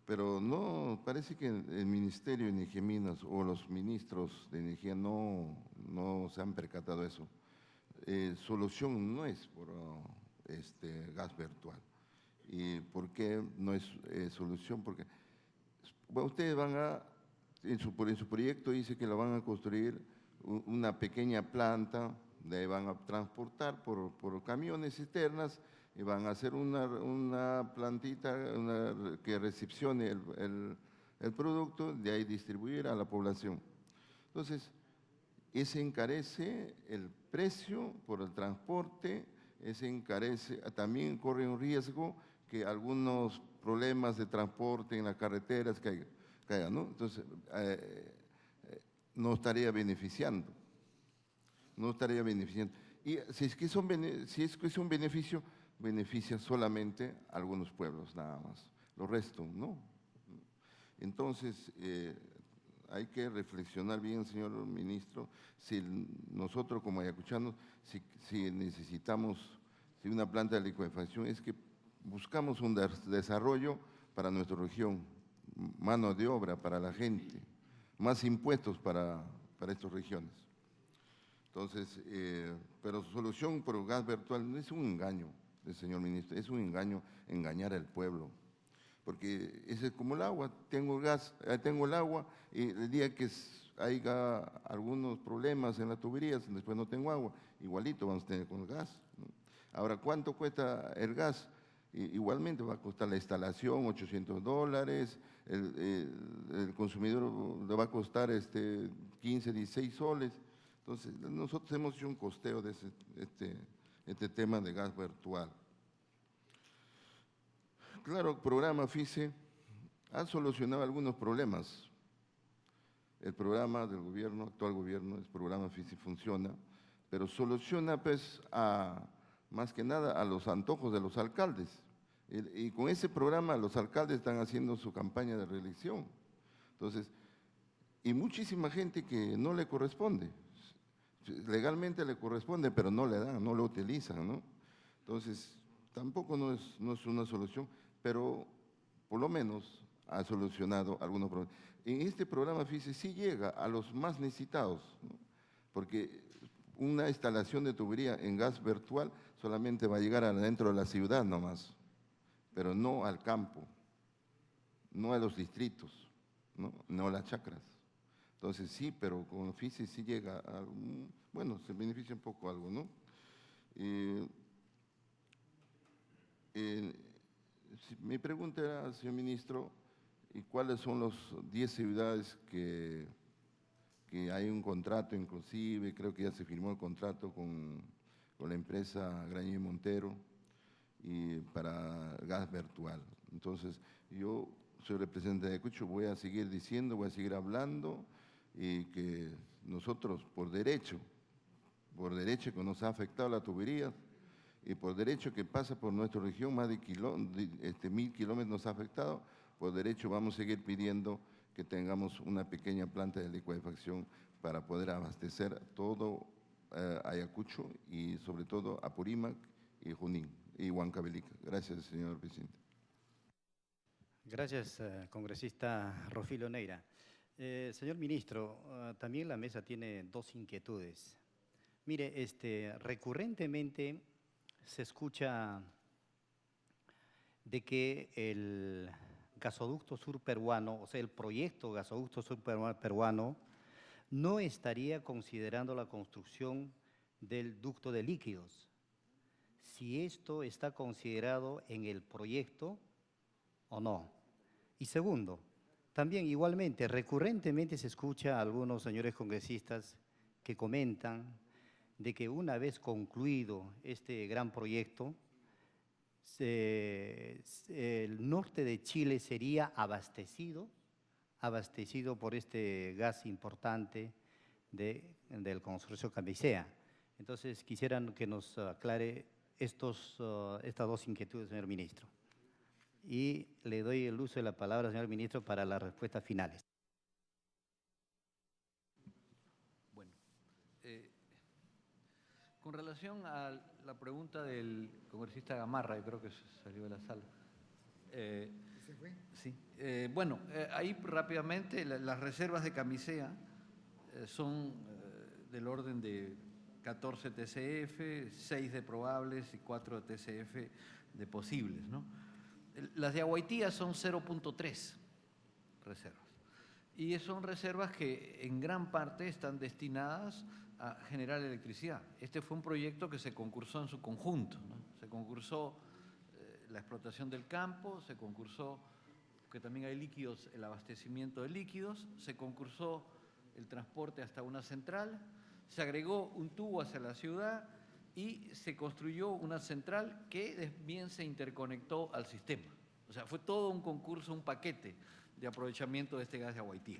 [SPEAKER 11] Pero no, parece que el Ministerio de Energía y Minas o los ministros de Energía no se han percatado de eso. Solución no es por gas virtual. ¿Y por qué no es solución? Porque ustedes van en su proyecto dice que lo van a construir una pequeña planta, de ahí van a transportar por camiones cisternas y van a hacer una plantita que recepcione el producto, de ahí distribuir a la población. Entonces, ese encarece el precio por el transporte, ese encarece, también corre un riesgo que algunos problemas de transporte en las carreteras caigan, ¿no? Entonces, no estaría beneficiando. No estaría beneficiando. Y si es que es un beneficio, beneficia solamente a algunos pueblos nada más. Los restos, ¿no? Entonces, hay que reflexionar bien, señor ministro, si nosotros como ayacuchanos, si necesitamos una planta de licuefacción, es que buscamos un desarrollo para nuestra región, mano de obra para la gente, más impuestos para estas regiones. Entonces, pero su solución por gas virtual no es un engaño, señor ministro, es un engaño, engañar al pueblo. Porque es como el agua, tengo el gas, tengo el agua, y el día que haya algunos problemas en las tuberías, después no tengo agua, igualito vamos a tener con el gas, ¿no? Ahora, ¿cuánto cuesta el gas? Igualmente va a costar la instalación, $800, el consumidor le va a costar 15, 16 soles. Entonces, nosotros hemos hecho un costeo de este tema de gas virtual. Claro, el programa FICE ha solucionado algunos problemas. El programa del gobierno, actual gobierno, el programa FICE funciona, pero soluciona pues más que nada a los antojos de los alcaldes. Y con ese programa los alcaldes están haciendo su campaña de reelección. Entonces, y muchísima gente que no le corresponde. Legalmente le corresponde, pero no le dan, no lo utilizan, ¿no? Entonces, tampoco no es una solución, pero por lo menos ha solucionado algunos problemas. En este programa FICE sí llega a los más necesitados, ¿no? Porque una instalación de tubería en gas virtual solamente va a llegar adentro de la ciudad nomás, pero no al campo, no a los distritos, no a las chacras. Entonces sí, pero con FICE sí llega a bueno, se beneficia un poco algo, ¿no? Mi pregunta era, señor ministro, ¿y cuáles son las 10 ciudades que hay un contrato inclusive? Creo que ya se firmó el contrato con la empresa Grañé Montero y para gas virtual. Entonces, yo soy representante de Ayacucho, voy a seguir diciendo, voy a seguir hablando y que nosotros por derecho que nos ha afectado la tubería y por derecho que pasa por nuestra región, más de 1000 kilómetros nos ha afectado, por derecho vamos a seguir pidiendo que tengamos una pequeña planta de licuefacción para poder abastecer todo Ayacucho y sobre todo Apurímac y Junín y Huancavelica. Gracias, señor presidente.
[SPEAKER 2] Gracias, congresista Rofilo Neira. Señor ministro, también la mesa tiene dos inquietudes. Mire, recurrentemente se escucha de que el gasoducto sur peruano, o sea, el proyecto gasoducto sur peruano, no estaría considerando la construcción del ducto de líquidos. Si esto está considerado en el proyecto o no. Y segundo, también igualmente, recurrentemente se escucha a algunos señores congresistas que comentan de que una vez concluido este gran proyecto, el norte de Chile sería abastecido por este gas importante del consorcio Camisea. Entonces, quisieran que nos aclare estas dos inquietudes, señor ministro. Y le doy el uso de la palabra, señor ministro, para las respuestas finales.
[SPEAKER 1] Bueno, con relación a la pregunta del congresista Gamarra, yo creo que salió de la sala.
[SPEAKER 8] ¿Se fue?
[SPEAKER 1] Sí. Bueno, ahí rápidamente las reservas de Camisea son del orden de 14 TCF, 6 de probables y 4 TCF de posibles, ¿no? Las de Aguaitía son 0.3 reservas. Y son reservas que en gran parte están destinadas a generar electricidad. Este fue un proyecto que se concursó en su conjunto, ¿no? Se concursó la explotación del campo, se concursó que también hay líquidos, el abastecimiento de líquidos, se concursó el transporte hasta una central, se agregó un tubo hacia la ciudad y se construyó una central que bien se interconectó al sistema. O sea, fue todo un concurso, un paquete de aprovechamiento de este gas de Aguaitía.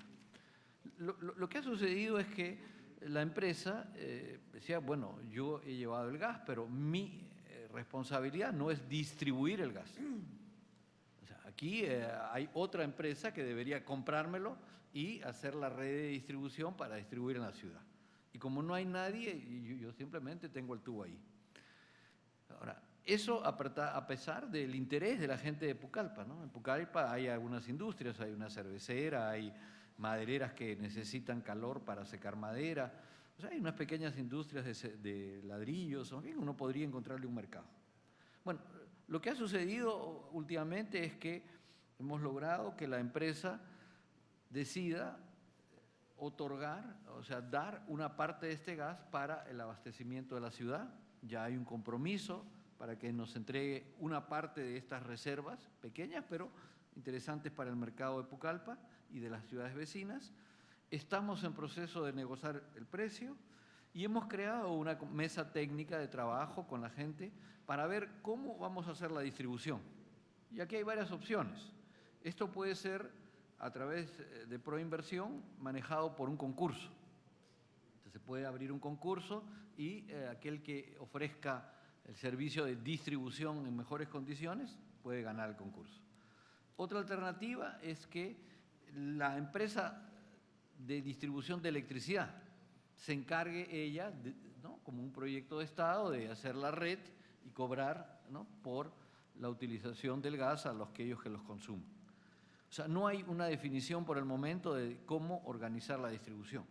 [SPEAKER 1] Lo que ha sucedido es que la empresa decía, bueno, yo he llevado el gas, pero mi responsabilidad no es distribuir el gas. O sea, aquí hay otra empresa que debería comprármelo y hacer la red de distribución para distribuir en la ciudad. Y como no hay nadie, yo simplemente tengo el tubo ahí. Ahora, eso a pesar del interés de la gente de Pucallpa, ¿no? En Pucallpa hay algunas industrias, hay una cervecera, hay madereras que necesitan calor para secar madera. O sea, hay unas pequeñas industrias de ladrillos, en fin, uno podría encontrarle un mercado. Bueno, lo que ha sucedido últimamente es que hemos logrado que la empresa decida otorgar, o sea, dar una parte de este gas para el abastecimiento de la ciudad. Ya hay un compromiso para que nos entregue una parte de estas reservas, pequeñas pero interesantes para el mercado de Pucallpa y de las ciudades vecinas. Estamos en proceso de negociar el precio y hemos creado una mesa técnica de trabajo con la gente para ver cómo vamos a hacer la distribución. Y aquí hay varias opciones. Esto puede ser a través de Proinversión manejado por un concurso. Entonces se puede abrir un concurso y aquel que ofrezca el servicio de distribución en mejores condiciones puede ganar el concurso. Otra alternativa es que la empresa de distribución de electricidad se encargue ella, ¿no?, como un proyecto de Estado, de hacer la red y cobrar, ¿no?, por la utilización del gas a aquellos que los consumen. O sea, no hay una definición por el momento de cómo organizar la distribución.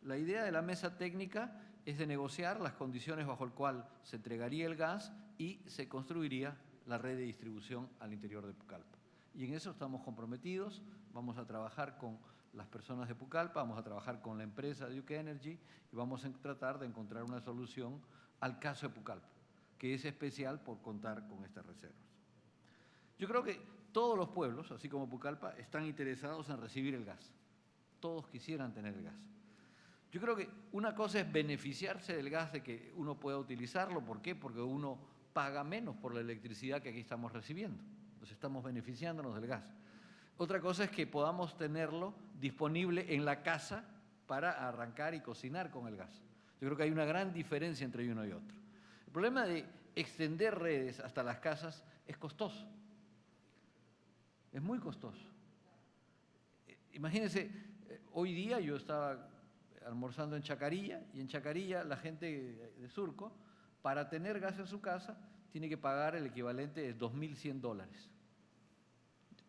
[SPEAKER 1] La idea de la mesa técnica es de negociar las condiciones bajo las cuales se entregaría el gas y se construiría la red de distribución al interior de Pucallpa. Y en eso estamos comprometidos, vamos a trabajar con las personas de Pucallpa, vamos a trabajar con la empresa Duke Energy y vamos a tratar de encontrar una solución al caso de Pucallpa, que es especial por contar con estas reservas. Yo creo que todos los pueblos, así como Pucallpa, están interesados en recibir el gas. Todos quisieran tener el gas. Yo creo que una cosa es beneficiarse del gas, de que uno pueda utilizarlo. ¿Por qué? Porque uno paga menos por la electricidad que aquí estamos recibiendo. Entonces estamos beneficiándonos del gas. Otra cosa es que podamos tenerlo disponible en la casa para arrancar y cocinar con el gas. Yo creo que hay una gran diferencia entre uno y otro. El problema de extender redes hasta las casas es costoso. Es muy costoso. Imagínense, hoy día yo estaba almorzando en Chacarilla, y en Chacarilla la gente de Surco, para tener gas en su casa, tiene que pagar el equivalente de $2.100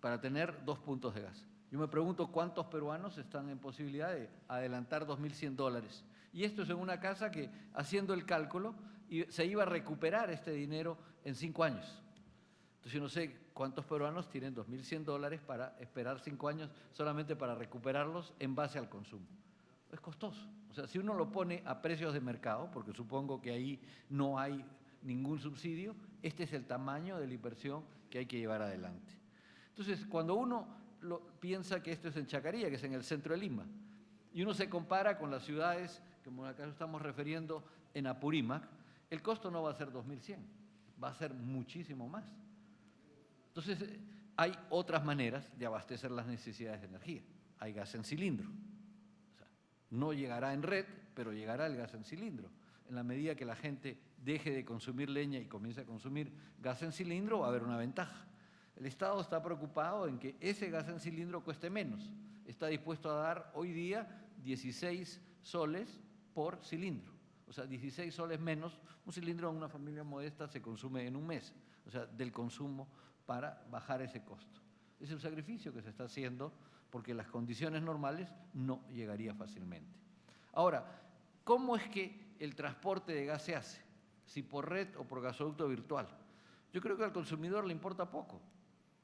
[SPEAKER 1] para tener 2 puntos de gas. Yo me pregunto cuántos peruanos están en posibilidad de adelantar $2.100. Y esto es en una casa que, haciendo el cálculo, se iba a recuperar este dinero en 5 años. Entonces yo no sé cuántos peruanos tienen $2.100 para esperar 5 años solamente para recuperarlos en base al consumo. Es costoso. O sea, si uno lo pone a precios de mercado, porque supongo que ahí no hay ningún subsidio, este es el tamaño de la inversión que hay que llevar adelante. Entonces, cuando uno piensa que esto es en Chacarilla, que es en el centro de Lima, y uno se compara con las ciudades, como acá estamos refiriendo, en Apurímac, el costo no va a ser 2.100, va a ser muchísimo más. Entonces, hay otras maneras de abastecer las necesidades de energía. Hay gas en cilindro. O sea, no llegará en red, pero llegará el gas en cilindro. En la medida que la gente deje de consumir leña y comience a consumir gas en cilindro, va a haber una ventaja. El Estado está preocupado en que ese gas en cilindro cueste menos. Está dispuesto a dar hoy día 16 soles por cilindro. O sea, 16 soles menos. Un cilindro en una familia modesta se consume en un mes. O sea, del consumo para bajar ese costo. Es el sacrificio que se está haciendo porque en las condiciones normales no llegaría fácilmente. Ahora, ¿cómo es que el transporte de gas se hace? Si por red o por gasoducto virtual. Yo creo que al consumidor le importa poco.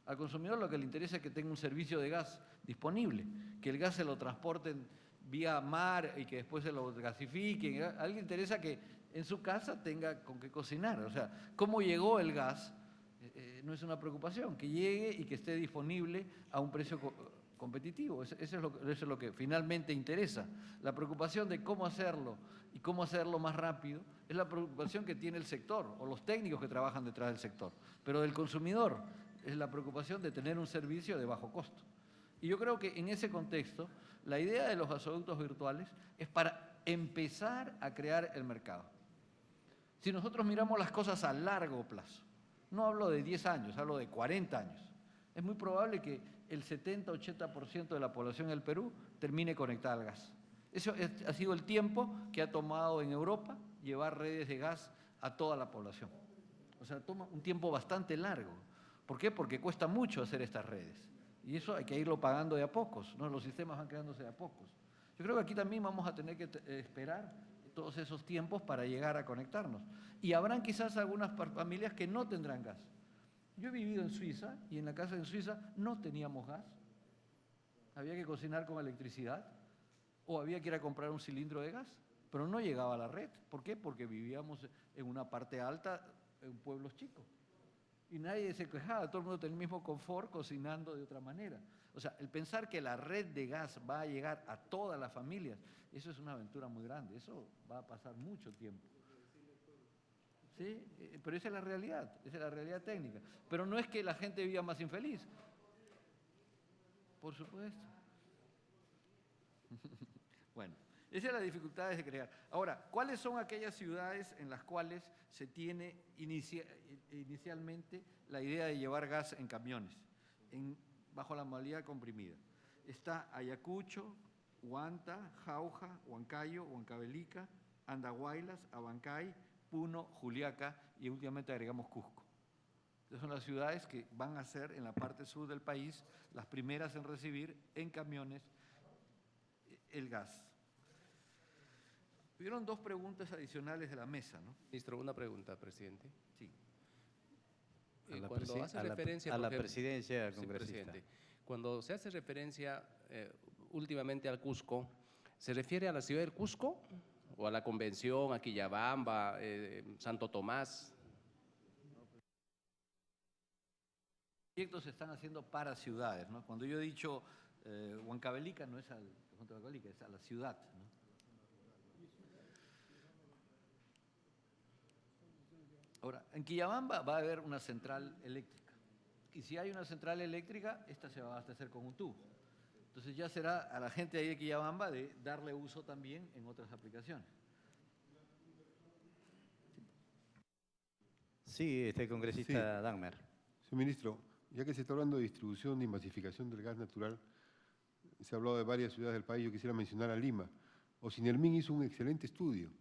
[SPEAKER 1] Al consumidor lo que le interesa es que tenga un servicio de gas disponible, que el gas se lo transporten vía mar y que después se lo gasifiquen. A alguien le interesa que en su casa tenga con qué cocinar. O sea, ¿cómo llegó el gas? No es una preocupación, que llegue y que esté disponible a un precio competitivo. Eso es lo que finalmente interesa. La preocupación de cómo hacerlo y cómo hacerlo más rápido es la preocupación que tiene el sector o los técnicos que trabajan detrás del sector. Pero del consumidor es la preocupación de tener un servicio de bajo costo. Y yo creo que en ese contexto, la idea de los gasoductos virtuales es para empezar a crear el mercado. Si nosotros miramos las cosas a largo plazo, no hablo de 10 años, hablo de 40 años, es muy probable que el 70-80% de la población del Perú termine conectada al gas. Eso ha sido el tiempo que ha tomado en Europa llevar redes de gas a toda la población. O sea, toma un tiempo bastante largo. ¿Por qué? Porque cuesta mucho hacer estas redes. Y eso hay que irlo pagando de a pocos, ¿no? Los sistemas van creándose de a pocos. Yo creo que aquí también vamos a tener que esperar todos esos tiempos para llegar a conectarnos. Y habrán quizás algunas familias que no tendrán gas. Yo he vivido en Suiza y en la casa en Suiza no teníamos gas. Había que cocinar con electricidad o había que ir a comprar un cilindro de gas, pero no llegaba a la red. ¿Por qué? Porque vivíamos en una parte alta, en pueblos chicos. Y nadie se quejaba, todo el mundo tenía el mismo confort cocinando de otra manera. O sea, el pensar que la red de gas va a llegar a todas las familias, eso es una aventura muy grande, eso va a pasar mucho tiempo. ¿Sí? Pero esa es la realidad técnica. Pero no es que la gente viva más infeliz. Por supuesto. Bueno, esa es la dificultad de crear. Ahora, ¿cuáles son aquellas ciudades en las cuales se tiene inicialmente la idea de llevar gas en camiones, bajo la modalidad comprimida? Está Ayacucho, Huanta, Jauja, Huancayo, Huancavelica, Andahuaylas, Abancay, Puno, Juliaca y últimamente agregamos Cusco. Estas son las ciudades que van a ser en la parte sur del país las primeras en recibir en camiones el gas. Hubieron 2 preguntas adicionales de la mesa, ¿no?
[SPEAKER 4] Ministro, una pregunta, presidente.
[SPEAKER 1] Sí.
[SPEAKER 4] Cuando hace referencia
[SPEAKER 2] a la presidencia congresista.
[SPEAKER 4] Sí, presidente. Cuando se hace referencia últimamente al Cusco, ¿se refiere a la ciudad del Cusco o a la Convención, a Quillabamba, Santo Tomás?
[SPEAKER 1] proyectos se están haciendo para ciudades, ¿no? Cuando yo he dicho Huancavelica, no es al conjunto de Huancavelica, es a la ciudad, ¿no? Ahora, en Quillabamba va a haber una central eléctrica. Y si hay una central eléctrica, esta se va a abastecer con un tubo. Entonces ya será a la gente ahí de Quillabamba de darle uso también en otras aplicaciones.
[SPEAKER 2] Sí, congresista
[SPEAKER 7] Sí.
[SPEAKER 2] Dagmer.
[SPEAKER 7] Señor ministro, ya que se está hablando de distribución y masificación del gas natural, se ha hablado de varias ciudades del país, yo quisiera mencionar a Lima. Ocinermin hizo un excelente estudio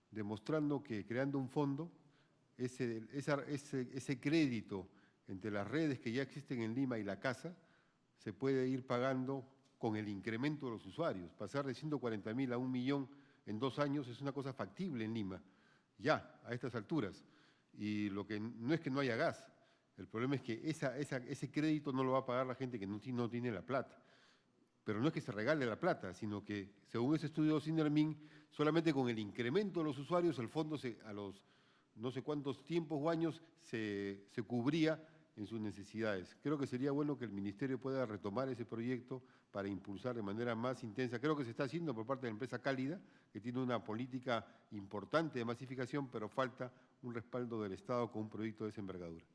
[SPEAKER 7] demostrando que creando un fondo, ese crédito entre las redes que ya existen en Lima y la casa se puede ir pagando con el incremento de los usuarios. Pasar de 140.000 a 1 millón en 2 años es una cosa factible en Lima, ya a estas alturas. Y lo que no es que no haya gas, el problema es que ese crédito no lo va a pagar la gente que no tiene la plata. Pero no es que se regale la plata, sino que, según ese estudio de Ocinermin, solamente con el incremento de los usuarios, el fondo a los no sé cuántos tiempos o años se cubría en sus necesidades. Creo que sería bueno que el Ministerio pueda retomar ese proyecto para impulsar de manera más intensa. Creo que se está haciendo por parte de la empresa Cálida, que tiene una política importante de masificación, pero falta un respaldo del Estado con un proyecto de esa envergadura.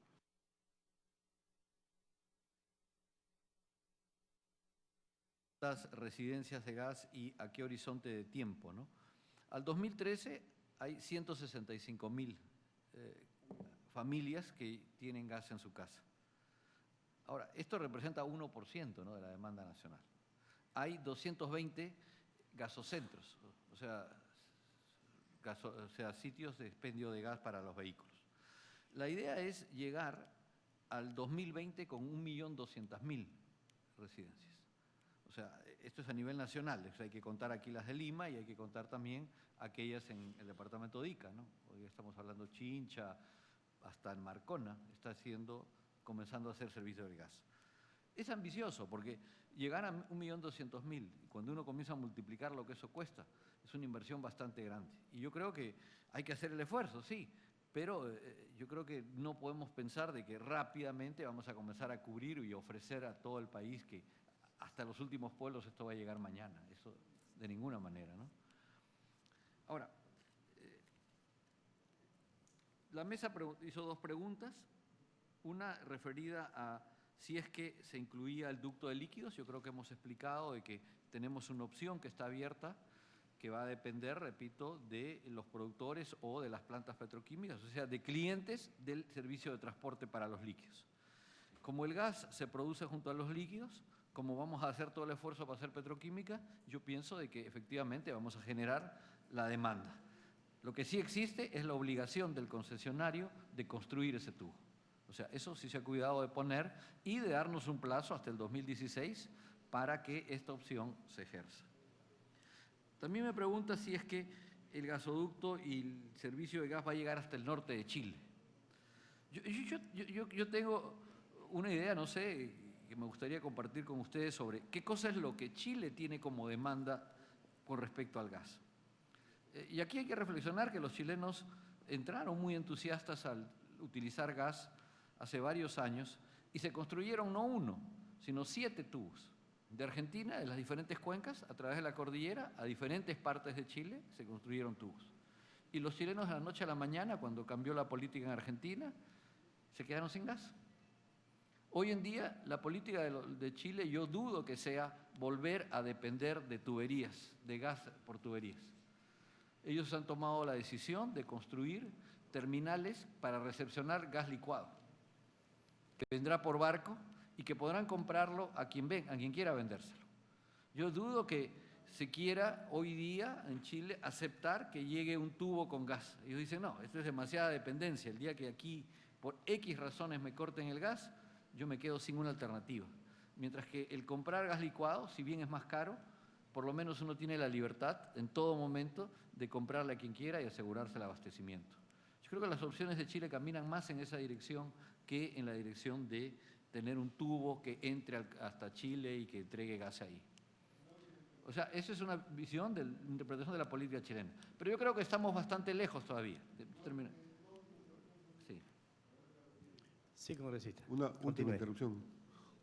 [SPEAKER 1] Las residencias de gas y a qué horizonte de tiempo, ¿no? Al 2013 hay 165.000 familias que tienen gas en su casa. Ahora, esto representa 1%, ¿no?, de la demanda nacional. Hay 220 gasocentros, o sea, sitios de expendio de gas para los vehículos. La idea es llegar al 2020 con 1.200.000 residencias. O sea, esto es a nivel nacional, o sea, hay que contar aquí las de Lima y hay que contar también aquellas en el departamento de Ica, ¿no? Hoy estamos hablando Chincha, hasta en Marcona está comenzando a hacer servicio de gas. Es ambicioso porque llegar a 1.200.000, cuando uno comienza a multiplicar lo que eso cuesta, es una inversión bastante grande. Y yo creo que hay que hacer el esfuerzo, sí, pero yo creo que no podemos pensar de que rápidamente vamos a comenzar a cubrir y ofrecer a todo el país que hasta los últimos pueblos esto va a llegar mañana. Eso de ninguna manera, ¿no? Ahora, la mesa hizo 2 preguntas, una referida a si es que se incluía el ducto de líquidos. Yo creo que hemos explicado de que tenemos una opción que está abierta, que va a depender, repito, de los productores o de las plantas petroquímicas, o sea, de clientes del servicio de transporte para los líquidos. Como el gas se produce junto a los líquidos, como vamos a hacer todo el esfuerzo para hacer petroquímica, yo pienso de que efectivamente vamos a generar la demanda. Lo que sí existe es la obligación del concesionario de construir ese tubo. O sea, eso sí se ha cuidado de poner y de darnos un plazo hasta el 2016 para que esta opción se ejerza. También me pregunta si es que el gasoducto y el servicio de gas va a llegar hasta el norte de Chile. Yo tengo una idea, no sé, que me gustaría compartir con ustedes sobre qué cosa es lo que Chile tiene como demanda con respecto al gas. Y aquí hay que reflexionar que los chilenos entraron muy entusiastas al utilizar gas hace varios años y se construyeron no 1, sino 7 tubos. De Argentina, de las diferentes cuencas, a través de la cordillera, a diferentes partes de Chile, se construyeron tubos. Y los chilenos de la noche a la mañana, cuando cambió la política en Argentina, se quedaron sin gas. Hoy en día, la política de Chile, yo dudo que sea volver a depender de tuberías, de gas por tuberías. Ellos han tomado la decisión de construir terminales para recepcionar gas licuado, que vendrá por barco y que podrán comprarlo a quien quiera vendérselo. Yo dudo que se quiera hoy día en Chile aceptar que llegue un tubo con gas. Ellos dicen, no, esto es demasiada dependencia. El día que aquí, por X razones, me corten el gas, yo me quedo sin una alternativa. Mientras que el comprar gas licuado, si bien es más caro, por lo menos uno tiene la libertad en todo momento de comprarle a quien quiera y asegurarse el abastecimiento. Yo creo que las opciones de Chile caminan más en esa dirección que en la dirección de tener un tubo que entre hasta Chile y que entregue gas ahí. O sea, esa es una visión de la interpretación de la política chilena. Pero yo creo que estamos bastante lejos todavía.
[SPEAKER 2] Sí, congresista.
[SPEAKER 7] Una última
[SPEAKER 2] Continúe.
[SPEAKER 7] interrupción.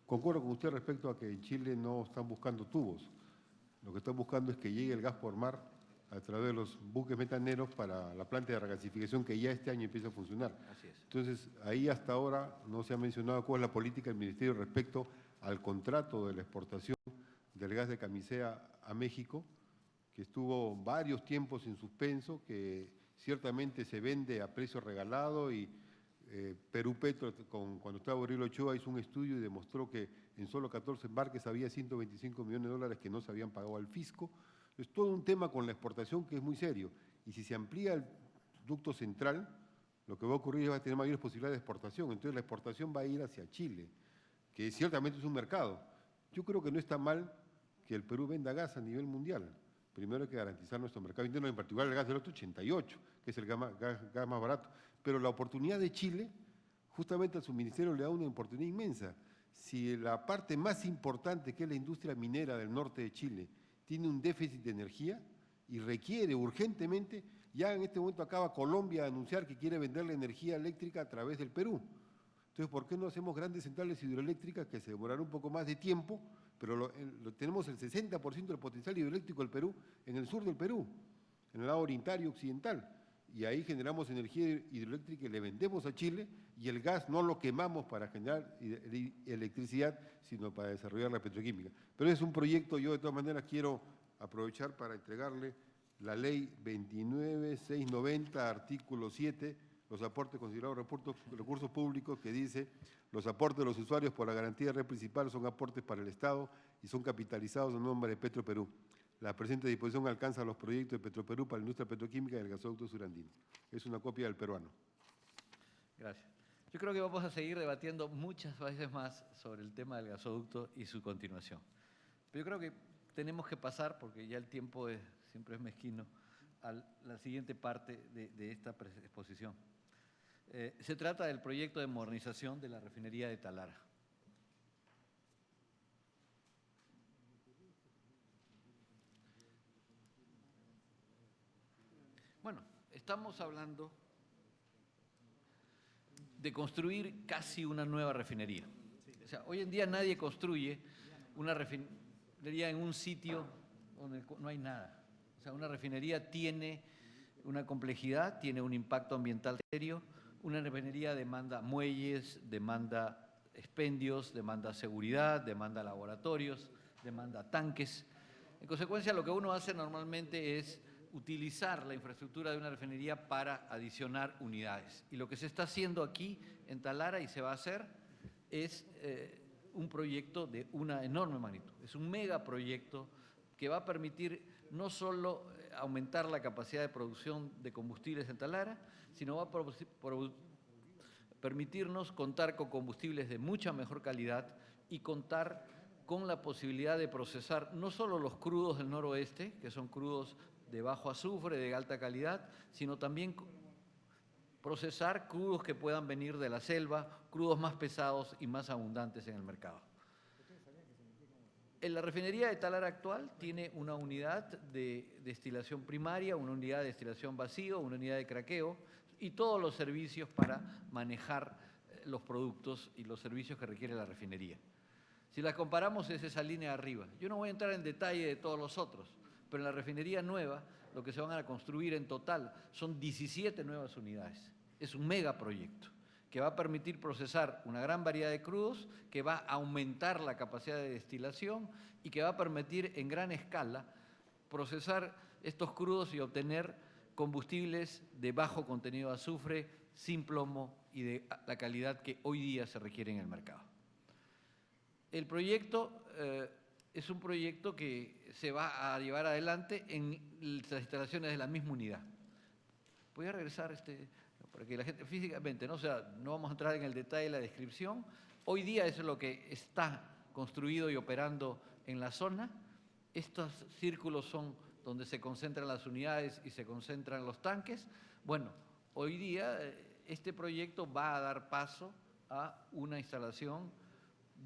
[SPEAKER 7] Concuerdo con usted respecto a que en Chile no están buscando tubos. Lo que están buscando es que llegue el gas por mar a través de los buques metaneros para la planta de regasificación que ya este año empieza a funcionar.
[SPEAKER 1] Así es.
[SPEAKER 7] Entonces, ahí hasta ahora no se ha mencionado cuál es la política del Ministerio respecto al contrato de la exportación del gas de camisea a México, que estuvo varios tiempos en suspenso, que ciertamente se vende a precio regalado y Perú Petro, cuando estaba Uriel Ochoa, hizo un estudio y demostró que en solo 14 embarques había 125 millones de dólares que no se habían pagado al fisco. Es todo un tema con la exportación que es muy serio. Y si se amplía el ducto central, lo que va a ocurrir es que va a tener mayores posibilidades de exportación. Entonces la exportación va a ir hacia Chile, que ciertamente es un mercado. Yo creo que no está mal que el Perú venda gas a nivel mundial. Primero hay que garantizar nuestro mercado interno, en particular el gas del otro 88, que es el gas más barato. Pero la oportunidad de Chile, justamente a su ministerio le da una oportunidad inmensa. Si la parte más importante, que es la industria minera del norte de Chile, tiene un déficit de energía y requiere urgentemente, ya en este momento acaba Colombia de anunciar que quiere vender la energía eléctrica a través del Perú. Entonces, ¿por qué no hacemos grandes centrales hidroeléctricas que se demorarán un poco más de tiempo, pero tenemos el 60% del potencial hidroeléctrico del Perú en el sur del Perú, en el lado oriental y occidental? Y ahí generamos energía hidroeléctrica y le vendemos a Chile, y el gas no lo quemamos para generar electricidad, sino para desarrollar la petroquímica. Pero es un proyecto, yo de todas maneras quiero aprovechar para entregarle la ley 29690, artículo 7, los aportes considerados recursos públicos, que dice: los aportes de los usuarios por la garantía de red principal son aportes para el Estado y son capitalizados en nombre de Petroperú. La presente disposición alcanza los proyectos de Petroperú para la industria petroquímica y el gasoducto surandino. Es una copia del peruano.
[SPEAKER 1] Gracias. Yo creo que vamos a seguir debatiendo muchas veces más sobre el tema del gasoducto y su continuación. Pero yo creo que tenemos que pasar, porque ya el tiempo siempre es mezquino, a la siguiente parte de esta exposición. Se trata del proyecto de modernización de la refinería de Talara. Bueno, estamos hablando de construir casi una nueva refinería. O sea, hoy en día nadie construye una refinería en un sitio donde no hay nada. O sea, una refinería tiene una complejidad, tiene un impacto ambiental serio. Una refinería demanda muelles, demanda expendios, demanda seguridad, demanda laboratorios, demanda tanques. En consecuencia, lo que uno hace normalmente es utilizar la infraestructura de una refinería para adicionar unidades. Y lo que se está haciendo aquí en Talara y se va a hacer es un proyecto de una enorme magnitud. Es un megaproyecto que va a permitir no solo aumentar la capacidad de producción de combustibles en Talara, sino va a permitirnos contar con combustibles de mucha mejor calidad y contar con la posibilidad de procesar no solo los crudos del noroeste, que son crudos de bajo azufre, de alta calidad, sino también procesar crudos que puedan venir de la selva, crudos más pesados y más abundantes en el mercado. En la refinería de Talara actual tiene una unidad de destilación primaria, una unidad de destilación vacío, una unidad de craqueo y todos los servicios para manejar los productos y los servicios que requiere la refinería. Si las comparamos es esa línea de arriba. Yo no voy a entrar en detalle de todos los otros, pero en la refinería nueva lo que se van a construir en total son 17 nuevas unidades. Es un megaproyecto que va a permitir procesar una gran variedad de crudos, que va a aumentar la capacidad de destilación y que va a permitir en gran escala procesar estos crudos y obtener combustibles de bajo contenido de azufre, sin plomo y de la calidad que hoy día se requiere en el mercado. El proyecto es un proyecto que se va a llevar adelante en las instalaciones de la misma unidad. Voy a regresar para que la gente físicamente, ¿no? O sea, no vamos a entrar en el detalle de la descripción. Hoy día eso es lo que está construido y operando en la zona. Estos círculos son donde se concentran las unidades y se concentran los tanques. Bueno, hoy día este proyecto va a dar paso a una instalación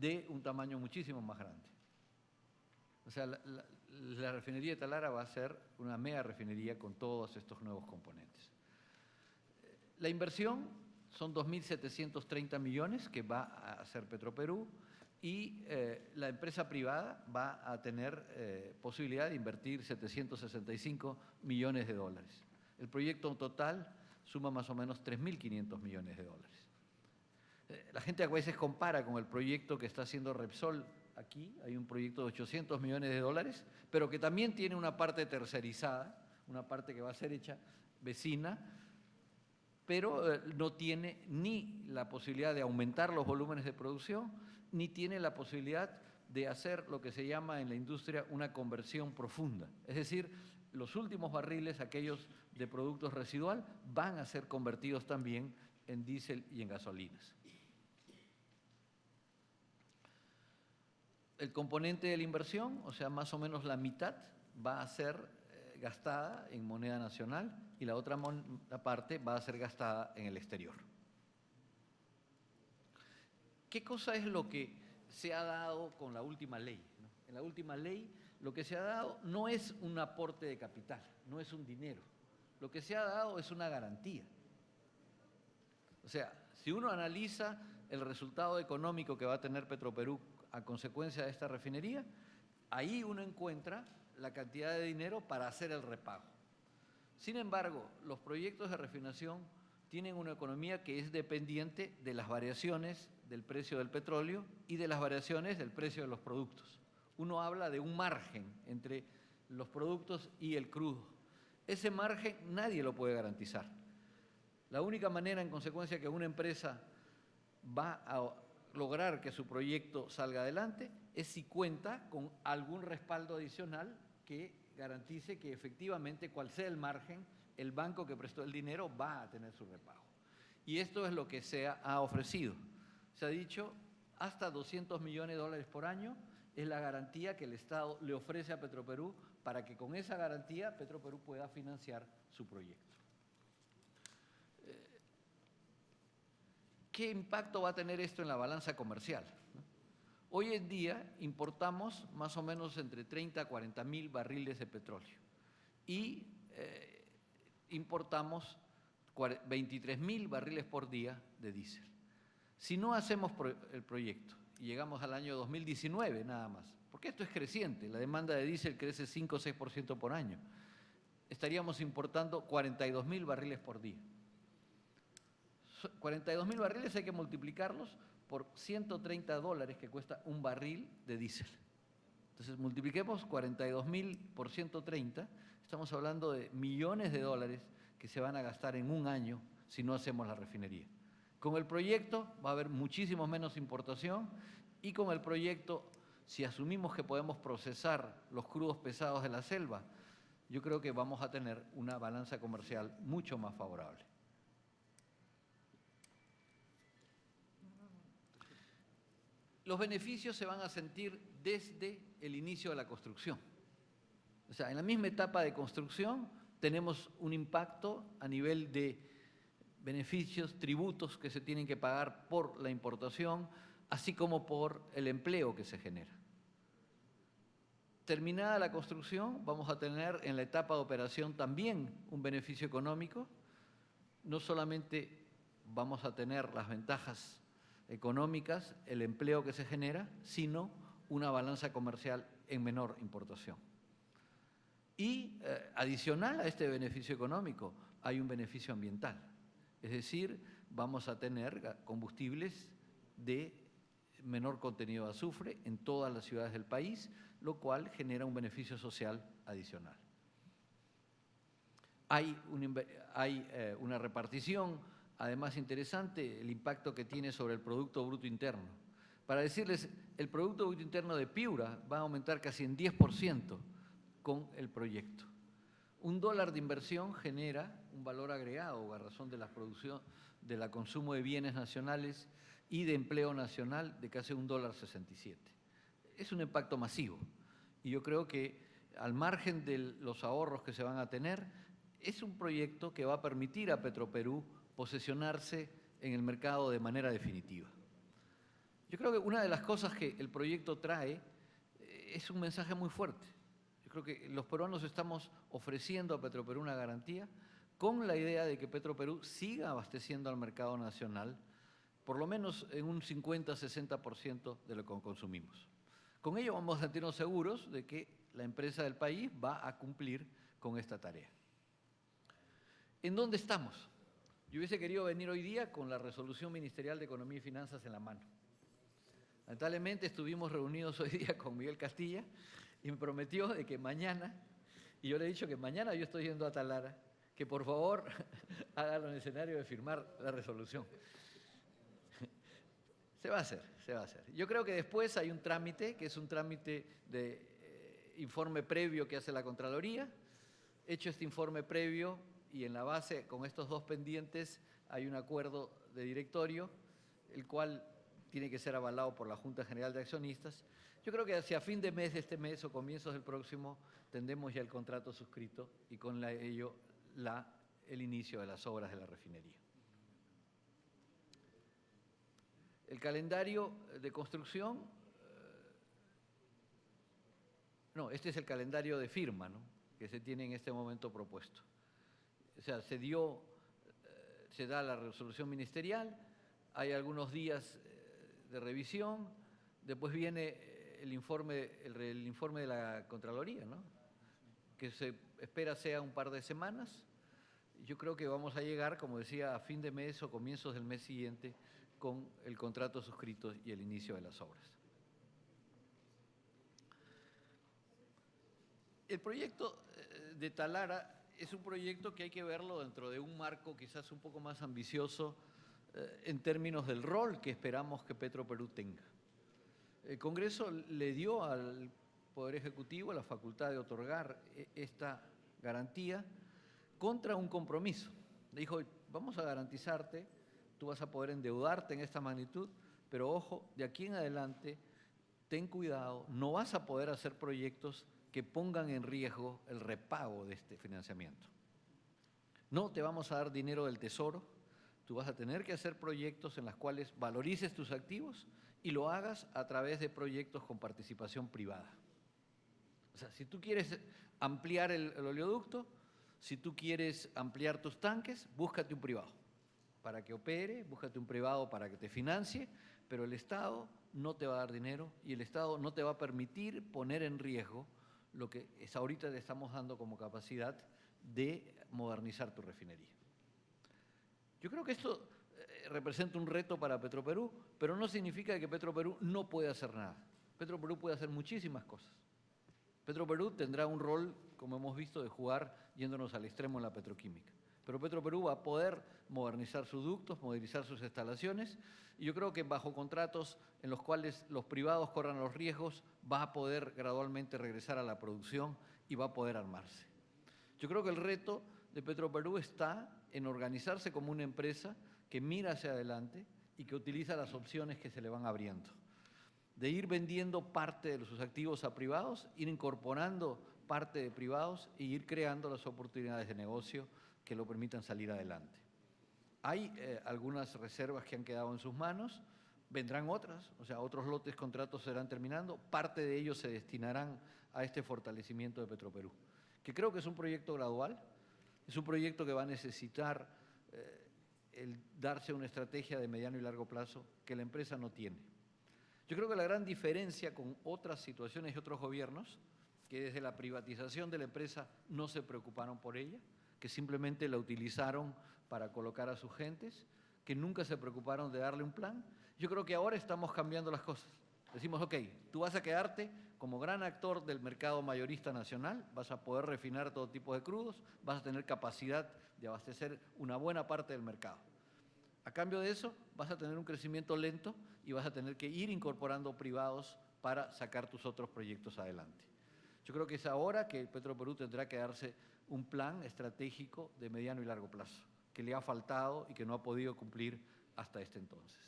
[SPEAKER 1] de un tamaño muchísimo más grande. O sea, la refinería de Talara va a ser una mega refinería con todos estos nuevos componentes. La inversión son 2.730 millones que va a hacer Petroperú y la empresa privada va a tener posibilidad de invertir 765 millones de dólares. El proyecto total suma más o menos 3.500 millones de dólares. La gente a veces compara con el proyecto que está haciendo Repsol aquí, hay un proyecto de 800 millones de dólares, pero que también tiene una parte tercerizada, una parte que va a ser hecha vecina, pero no tiene ni la posibilidad de aumentar los volúmenes de producción, ni tiene la posibilidad de hacer lo que se llama en la industria una conversión profunda. Es decir, los últimos barriles, aquellos de productos residual, van a ser convertidos también en diésel y en gasolinas. El componente de la inversión, o sea, más o menos la mitad, va a ser gastada en moneda nacional y la otra parte va a ser gastada en el exterior. ¿Qué cosa es lo que se ha dado con la última ley? En la última ley lo que se ha dado no es un aporte de capital, no es un dinero. Lo que se ha dado es una garantía. O sea, si uno analiza el resultado económico que va a tener Petroperú a consecuencia de esta refinería, ahí uno encuentra la cantidad de dinero para hacer el repago. Sin embargo, los proyectos de refinación tienen una economía que es dependiente de las variaciones del precio del petróleo y de las variaciones del precio de los productos. Uno habla de un margen entre los productos y el crudo. Ese margen nadie lo puede garantizar. La única manera, en consecuencia, que una empresa va a lograr que su proyecto salga adelante es si cuenta con algún respaldo adicional que garantice que efectivamente, cual sea el margen, el banco que prestó el dinero va a tener su repago. Y esto es lo que se ha ofrecido. Se ha dicho hasta 200 millones de dólares por año es la garantía que el Estado le ofrece a Petroperú para que con esa garantía Petroperú pueda financiar su proyecto. ¿Qué impacto va a tener esto en la balanza comercial? Hoy en día importamos más o menos entre 30 a 40 mil barriles de petróleo y importamos 23 mil barriles por día de diésel. Si no hacemos el proyecto y llegamos al año 2019 nada más, porque esto es creciente, la demanda de diésel crece 5 o 6% por año, estaríamos importando 42 mil barriles por día. 42 mil barriles hay que multiplicarlos por $130 que cuesta un barril de diésel. Entonces multipliquemos 42.000 por 130, estamos hablando de millones de dólares que se van a gastar en un año si no hacemos la refinería. Con el proyecto va a haber muchísimo menos importación y con el proyecto, si asumimos que podemos procesar los crudos pesados de la selva, yo creo que vamos a tener una balanza comercial mucho más favorable. Los beneficios se van a sentir desde el inicio de la construcción. O sea, en la misma etapa de construcción tenemos un impacto a nivel de beneficios, tributos que se tienen que pagar por la importación, así como por el empleo que se genera. Terminada la construcción, vamos a tener en la etapa de operación también un beneficio económico. No solamente vamos a tener las ventajas económicas, el empleo que se genera, sino una balanza comercial en menor importación. Y adicional a este beneficio económico, hay un beneficio ambiental. Es decir, vamos a tener combustibles de menor contenido de azufre en todas las ciudades del país, lo cual genera un beneficio social adicional. Hay una repartición, además interesante, el impacto que tiene sobre el Producto Bruto Interno. Para decirles, el Producto Bruto Interno de Piura va a aumentar casi en 10% con el proyecto. $1 de inversión genera un valor agregado a razón de la producción, del consumo de bienes nacionales y de empleo nacional de casi $1.67. Es un impacto masivo y yo creo que al margen de los ahorros que se van a tener, es un proyecto que va a permitir a Petroperú posesionarse en el mercado de manera definitiva. Yo creo que una de las cosas que el proyecto trae es un mensaje muy fuerte. Yo creo que los peruanos estamos ofreciendo a Petroperú una garantía con la idea de que Petroperú siga abasteciendo al mercado nacional, por lo menos en un 50-60% de lo que consumimos. Con ello vamos a sentirnos seguros de que la empresa del país va a cumplir con esta tarea. ¿En dónde estamos? Yo hubiese querido venir hoy día con la resolución ministerial de Economía y Finanzas en la mano. Lamentablemente estuvimos reunidos hoy día con Miguel Castilla y me prometió de que mañana, y yo le he dicho que mañana yo estoy yendo a Talara, que por favor hágalo en el escenario de firmar la resolución. Se va a hacer, se va a hacer. Yo creo que después hay un trámite, que es un trámite de informe previo que hace la Contraloría. Hecho este informe previo y en la base, con estos dos pendientes, hay un acuerdo de directorio, el cual tiene que ser avalado por la Junta General de Accionistas. Yo creo que hacia fin de mes de este mes o comienzos del próximo tendremos ya el contrato suscrito y con ello el inicio de las obras de la refinería. El calendario de construcción, no, este es el calendario de firma, ¿no?, que se tiene en este momento propuesto. O sea, se da la resolución ministerial, hay algunos días de revisión, después viene el informe de la Contraloría, ¿no?, que se espera sea un par de semanas. Yo creo que vamos a llegar, como decía, a fin de mes o comienzos del mes siguiente con el contrato suscrito y el inicio de las obras. El proyecto de Talara es un proyecto que hay que verlo dentro de un marco quizás un poco más ambicioso en términos del rol que esperamos que Petroperú tenga. El Congreso le dio al Poder Ejecutivo la facultad de otorgar esta garantía contra un compromiso. Le dijo, vamos a garantizarte, tú vas a poder endeudarte en esta magnitud, pero ojo, de aquí en adelante, ten cuidado, no vas a poder hacer proyectos que pongan en riesgo el repago de este financiamiento. No te vamos a dar dinero del Tesoro, tú vas a tener que hacer proyectos en los cuales valorices tus activos y lo hagas a través de proyectos con participación privada. O sea, si tú quieres ampliar el oleoducto, si tú quieres ampliar tus tanques, búscate un privado para que opere, búscate un privado para que te financie, pero el Estado no te va a dar dinero y el Estado no te va a permitir poner en riesgo lo que ahorita te estamos dando como capacidad de modernizar tu refinería. Yo creo que esto representa un reto para Petroperú, pero no significa que Petroperú no puede hacer nada. Petroperú puede hacer muchísimas cosas. Petroperú tendrá un rol, como hemos visto, de jugar yéndonos al extremo en la petroquímica. Pero Petroperú va a poder modernizar sus ductos, modernizar sus instalaciones, y yo creo que bajo contratos en los cuales los privados corran los riesgos, va a poder gradualmente regresar a la producción y va a poder armarse. Yo creo que el reto de Petroperú está en organizarse como una empresa que mira hacia adelante y que utiliza las opciones que se le van abriendo. De ir vendiendo parte de sus activos a privados, ir incorporando parte de privados e ir creando las oportunidades de negocio que lo permitan salir adelante. Hay algunas reservas que han quedado en sus manos, vendrán otras, o sea, otros lotes, contratos se irán terminando, parte de ellos se destinarán a este fortalecimiento de Petroperú, que creo que es un proyecto gradual, es un proyecto que va a necesitar el darse una estrategia de mediano y largo plazo que la empresa no tiene. Yo creo que la gran diferencia con otras situaciones y otros gobiernos, que desde la privatización de la empresa no se preocuparon por ella, que simplemente la utilizaron para colocar a sus gentes, que nunca se preocuparon de darle un plan. Yo creo que ahora estamos cambiando las cosas. Decimos, ok, tú vas a quedarte como gran actor del mercado mayorista nacional, vas a poder refinar todo tipo de crudos, vas a tener capacidad de abastecer una buena parte del mercado. A cambio de eso, vas a tener un crecimiento lento y vas a tener que ir incorporando privados para sacar tus otros proyectos adelante. Yo creo que es ahora que Petroperú tendrá que darse un plan estratégico de mediano y largo plazo, que le ha faltado y que no ha podido cumplir hasta este entonces.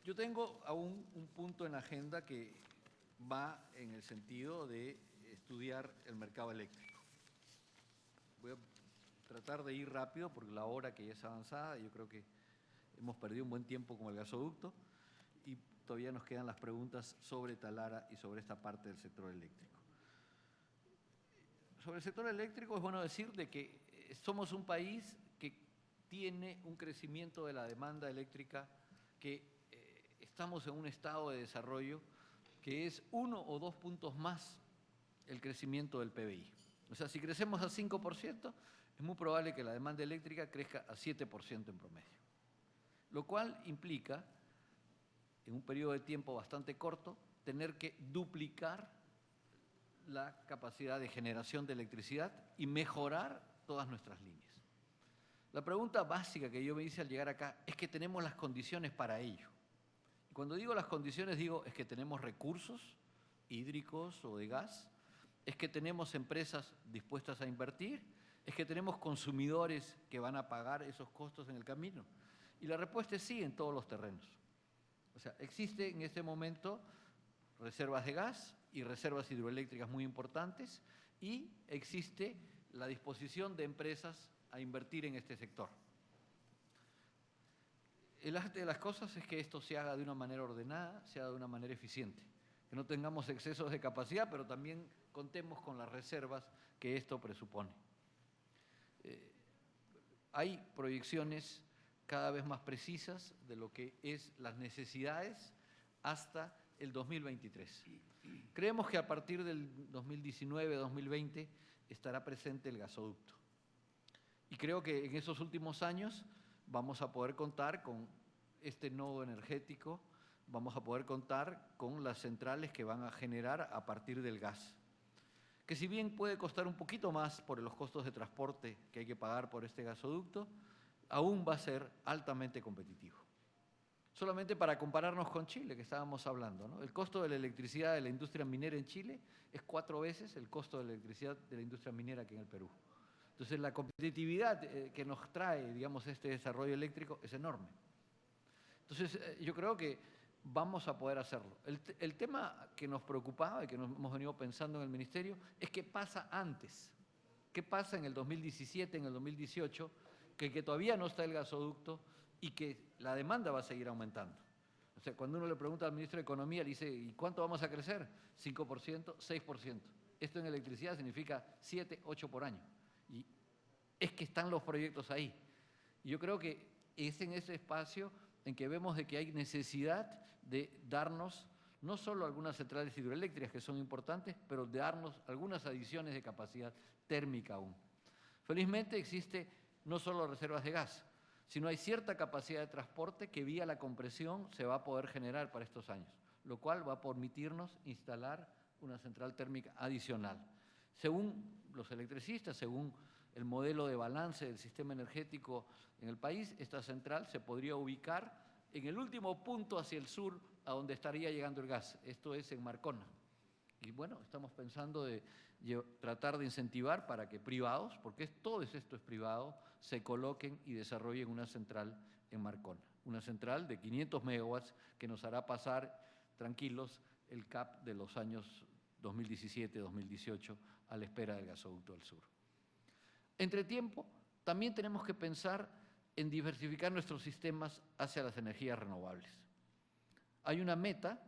[SPEAKER 1] Yo tengo aún un punto en la agenda que va en el sentido de estudiar el mercado eléctrico. Voy a tratar de ir rápido porque la hora que ya es avanzada, yo creo que hemos perdido un buen tiempo con el gasoducto y todavía nos quedan las preguntas sobre Talara y sobre esta parte del sector eléctrico. Sobre el sector eléctrico es bueno decir de que somos un país que tiene un crecimiento de la demanda eléctrica, que estamos en un estado de desarrollo que es 1 o 2 puntos más el crecimiento del PBI. O sea, si crecemos a 5%, es muy probable que la demanda eléctrica crezca a 7% en promedio. Lo cual implica, en un periodo de tiempo bastante corto, tener que duplicar la capacidad de generación de electricidad y mejorar todas nuestras líneas. La pregunta básica que yo me hice al llegar acá es que tenemos las condiciones para ello. Y cuando digo las condiciones, digo es que tenemos recursos hídricos o de gas, es que tenemos empresas dispuestas a invertir, es que tenemos consumidores que van a pagar esos costos en el camino. Y la respuesta es sí en todos los terrenos. O sea, existe en este momento reservas de gas y reservas hidroeléctricas muy importantes y existe la disposición de empresas a invertir en este sector. El arte de las cosas es que esto se haga de una manera ordenada, se haga de una manera eficiente, que no tengamos excesos de capacidad, pero también contemos con las reservas que esto presupone. Hay proyecciones cada vez más precisas de lo que es las necesidades hasta el 2023. Creemos que a partir del 2019-2020 estará presente el gasoducto. Y creo que en esos últimos años vamos a poder contar con este nodo energético, vamos a poder contar con las centrales que van a generar a partir del gas, que si bien puede costar un poquito más por los costos de transporte que hay que pagar por este gasoducto, aún va a ser altamente competitivo. Solamente para compararnos con Chile, que estábamos hablando, ¿no? El costo de la electricidad de la industria minera en Chile es 4 veces el costo de la electricidad de la industria minera aquí en el Perú. Entonces, la competitividad que nos trae, digamos, este desarrollo eléctrico es enorme. Entonces, yo creo que vamos a poder hacerlo. El tema que nos preocupaba y que nos hemos venido pensando en el Ministerio es qué pasa antes. ¿Qué pasa en el 2017, en el 2018, que todavía no está el gasoducto y que la demanda va a seguir aumentando? O sea, cuando uno le pregunta al ministro de Economía, le dice, ¿y cuánto vamos a crecer? 5%, 6%. Esto en electricidad significa 7, 8 por año. Y es que están los proyectos ahí. Y yo creo que es en ese espacio en que vemos de que hay necesidad de darnos no solo algunas centrales hidroeléctricas que son importantes, pero de darnos algunas adiciones de capacidad térmica aún. Felizmente existe no solo reservas de gas, sino hay cierta capacidad de transporte que vía la compresión se va a poder generar para estos años, lo cual va a permitirnos instalar una central térmica adicional. Según los electricistas, según el modelo de balance del sistema energético en el país, esta central se podría ubicar en el último punto hacia el sur a donde estaría llegando el gas, esto es en Marcona. Y bueno, estamos pensando de tratar de incentivar para que privados, porque todo esto es privado, se coloquen y desarrollen una central en Marcona. Una central de 500 megawatts que nos hará pasar tranquilos el CAP de los años 2017-2018 a la espera del gasoducto del sur. Entre tiempo, también tenemos que pensar en diversificar nuestros sistemas hacia las energías renovables. Hay una meta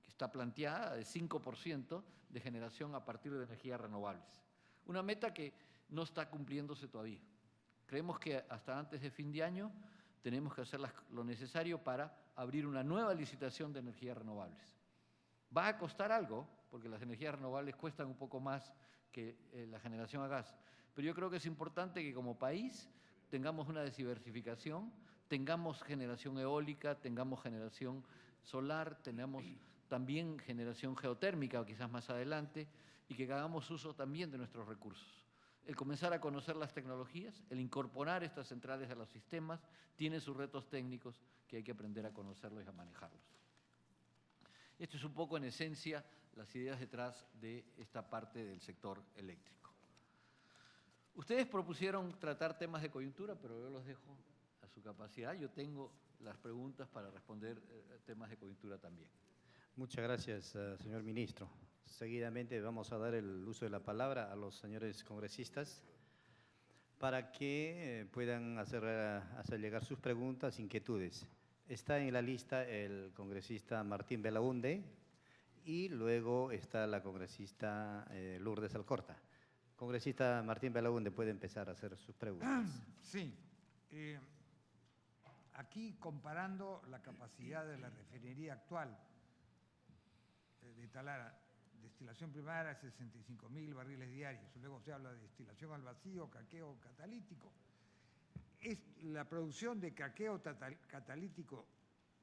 [SPEAKER 1] que está planteada de 5% de generación a partir de energías renovables. Una meta que no está cumpliéndose todavía. Creemos que hasta antes de fin de año tenemos que hacer lo necesario para abrir una nueva licitación de energías renovables. Va a costar algo, porque las energías renovables cuestan un poco más que la generación a gas, pero yo creo que es importante que como país tengamos una diversificación, tengamos generación eólica, tengamos generación solar, tengamos también generación geotérmica, quizás más adelante, y que hagamos uso también de nuestros recursos. El comenzar a conocer las tecnologías, el incorporar estas centrales a los sistemas, tiene sus retos técnicos que hay que aprender a conocerlos y a manejarlos. Esto es un poco en esencia las ideas detrás de esta parte del sector eléctrico. Ustedes propusieron tratar temas de coyuntura, pero yo los dejo a su capacidad. Yo tengo las preguntas para responder temas de coyuntura también.
[SPEAKER 2] Muchas gracias, señor ministro. Seguidamente vamos a dar el uso de la palabra a los señores congresistas para que puedan hacer llegar sus preguntas, inquietudes. Está en la lista el congresista Martín Belaunde y luego está la congresista Lourdes Alcorta. Congresista Martín Belaúnde puede empezar a hacer sus preguntas.
[SPEAKER 8] Sí. Aquí comparando la capacidad de la refinería actual de Talara, destilación primaria 65.000 barriles diarios, luego se habla de destilación al vacío, craqueo catalítico. La producción de craqueo catalítico,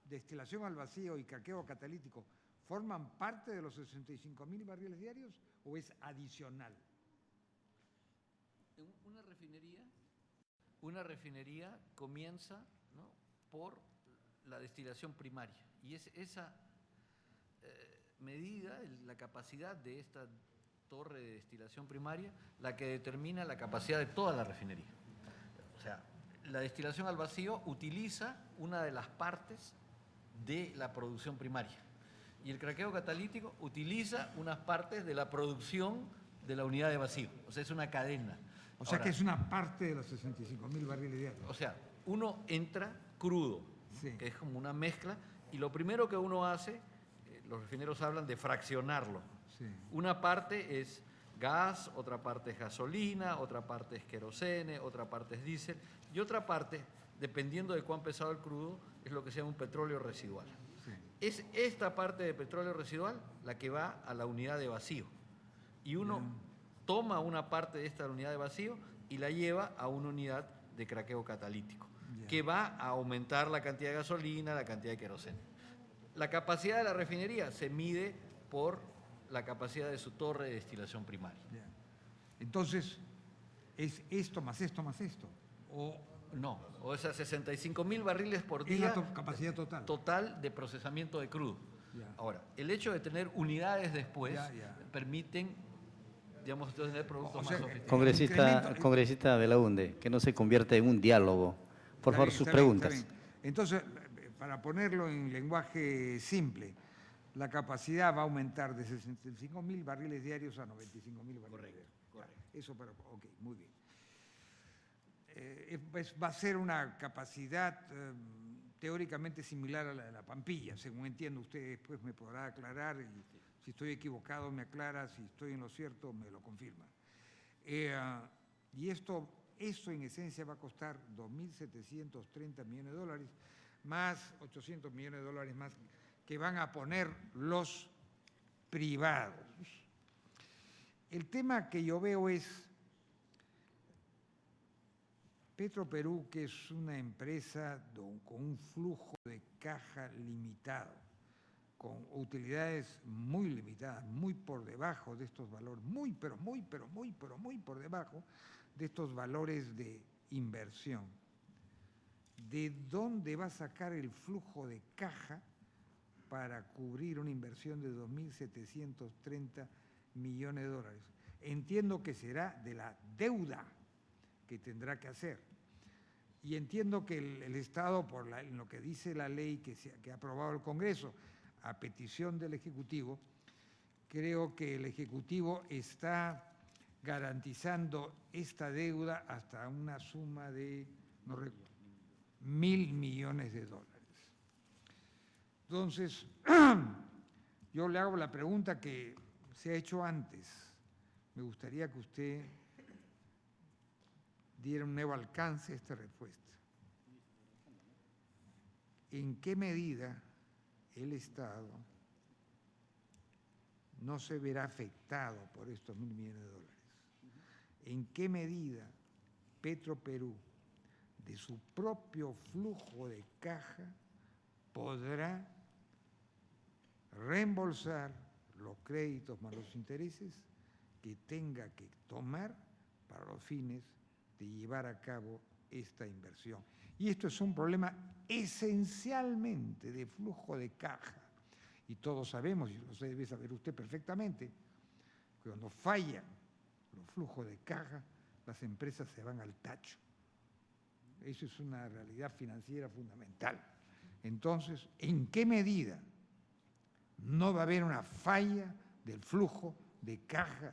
[SPEAKER 8] destilación al vacío y craqueo catalítico, ¿forman parte de los 65.000 barriles diarios o es adicional?
[SPEAKER 1] Una refinería comienza, ¿no?, por la destilación primaria y es esa medida, la capacidad de esta torre de destilación primaria, la que determina la capacidad de toda la refinería. O sea, la destilación al vacío utiliza una de las partes de la producción primaria y el craqueo catalítico utiliza unas partes de la producción de la unidad de vacío. O sea, es una cadena.
[SPEAKER 8] O sea, que es una parte de los 65.000 barriles diarios.
[SPEAKER 1] O sea, uno entra crudo,
[SPEAKER 8] sí,
[SPEAKER 1] que es como una mezcla, y lo primero que uno hace, los refineros hablan de fraccionarlo.
[SPEAKER 8] Sí.
[SPEAKER 1] Una parte es gas, otra parte es gasolina, otra parte es querosene, otra parte es diésel, y otra parte, dependiendo de cuán pesado el crudo, es lo que se llama un petróleo residual.
[SPEAKER 8] Sí.
[SPEAKER 1] Es esta parte de petróleo residual la que va a la unidad de vacío. Y uno toma una parte de esta unidad de vacío y la lleva a una unidad de craqueo catalítico, que va a aumentar la cantidad de gasolina, la cantidad de queroseno. La capacidad de la refinería se mide por la capacidad de su torre de destilación primaria.
[SPEAKER 8] Entonces, ¿es esto más esto más esto? ¿O
[SPEAKER 1] no? O sea, 65.000 barriles por día.
[SPEAKER 8] Es la capacidad total.
[SPEAKER 1] Total de procesamiento de crudo. Ahora, el hecho de tener unidades después permiten, digamos, tener productos más sofisticados.
[SPEAKER 2] Congresista Belaúnde, que no se convierta en un diálogo. Por favor, sus preguntas.
[SPEAKER 8] Entonces, para ponerlo en lenguaje simple, la capacidad va a aumentar de 65.000 barriles diarios a 95.000 barriles diarios.
[SPEAKER 1] Correcto.
[SPEAKER 8] Eso, pero, ok, muy bien. Va a ser una capacidad teóricamente similar a la de la Pampilla, según entiendo. Usted después me podrá aclarar y si estoy equivocado me aclara, si estoy en lo cierto me lo confirma. Y eso en esencia va a costar 2.730 millones de dólares, más 800 millones de dólares más que van a poner los privados. El tema que yo veo es Petroperú, que es una empresa con un flujo de caja limitado, con utilidades muy limitadas, muy por debajo de estos valores, muy por debajo de estos valores de inversión. ¿De dónde va a sacar el flujo de caja para cubrir una inversión de 2.730 millones de dólares? Entiendo que será de la deuda que tendrá que hacer. Y entiendo que el Estado, en lo que dice la ley que ha aprobado el Congreso, a petición del Ejecutivo, creo que el Ejecutivo está garantizando esta deuda hasta una suma de, no recuerdo, 1.000 millones de dólares. Entonces, yo le hago la pregunta que se ha hecho antes. Me gustaría que usted diera un nuevo alcance a esta respuesta. ¿En qué medida el Estado no se verá afectado por estos 1.000 millones de dólares? ¿En qué medida Petroperú, de su propio flujo de caja, podrá reembolsar los créditos más los intereses que tenga que tomar para los fines de llevar a cabo esta inversión? Y esto es un problema esencialmente de flujo de caja. Y todos sabemos, y lo debe saber usted perfectamente, que cuando fallan los flujos de caja, las empresas se van al tacho. Eso es una realidad financiera fundamental. Entonces, ¿en qué medida no va a haber una falla del flujo de caja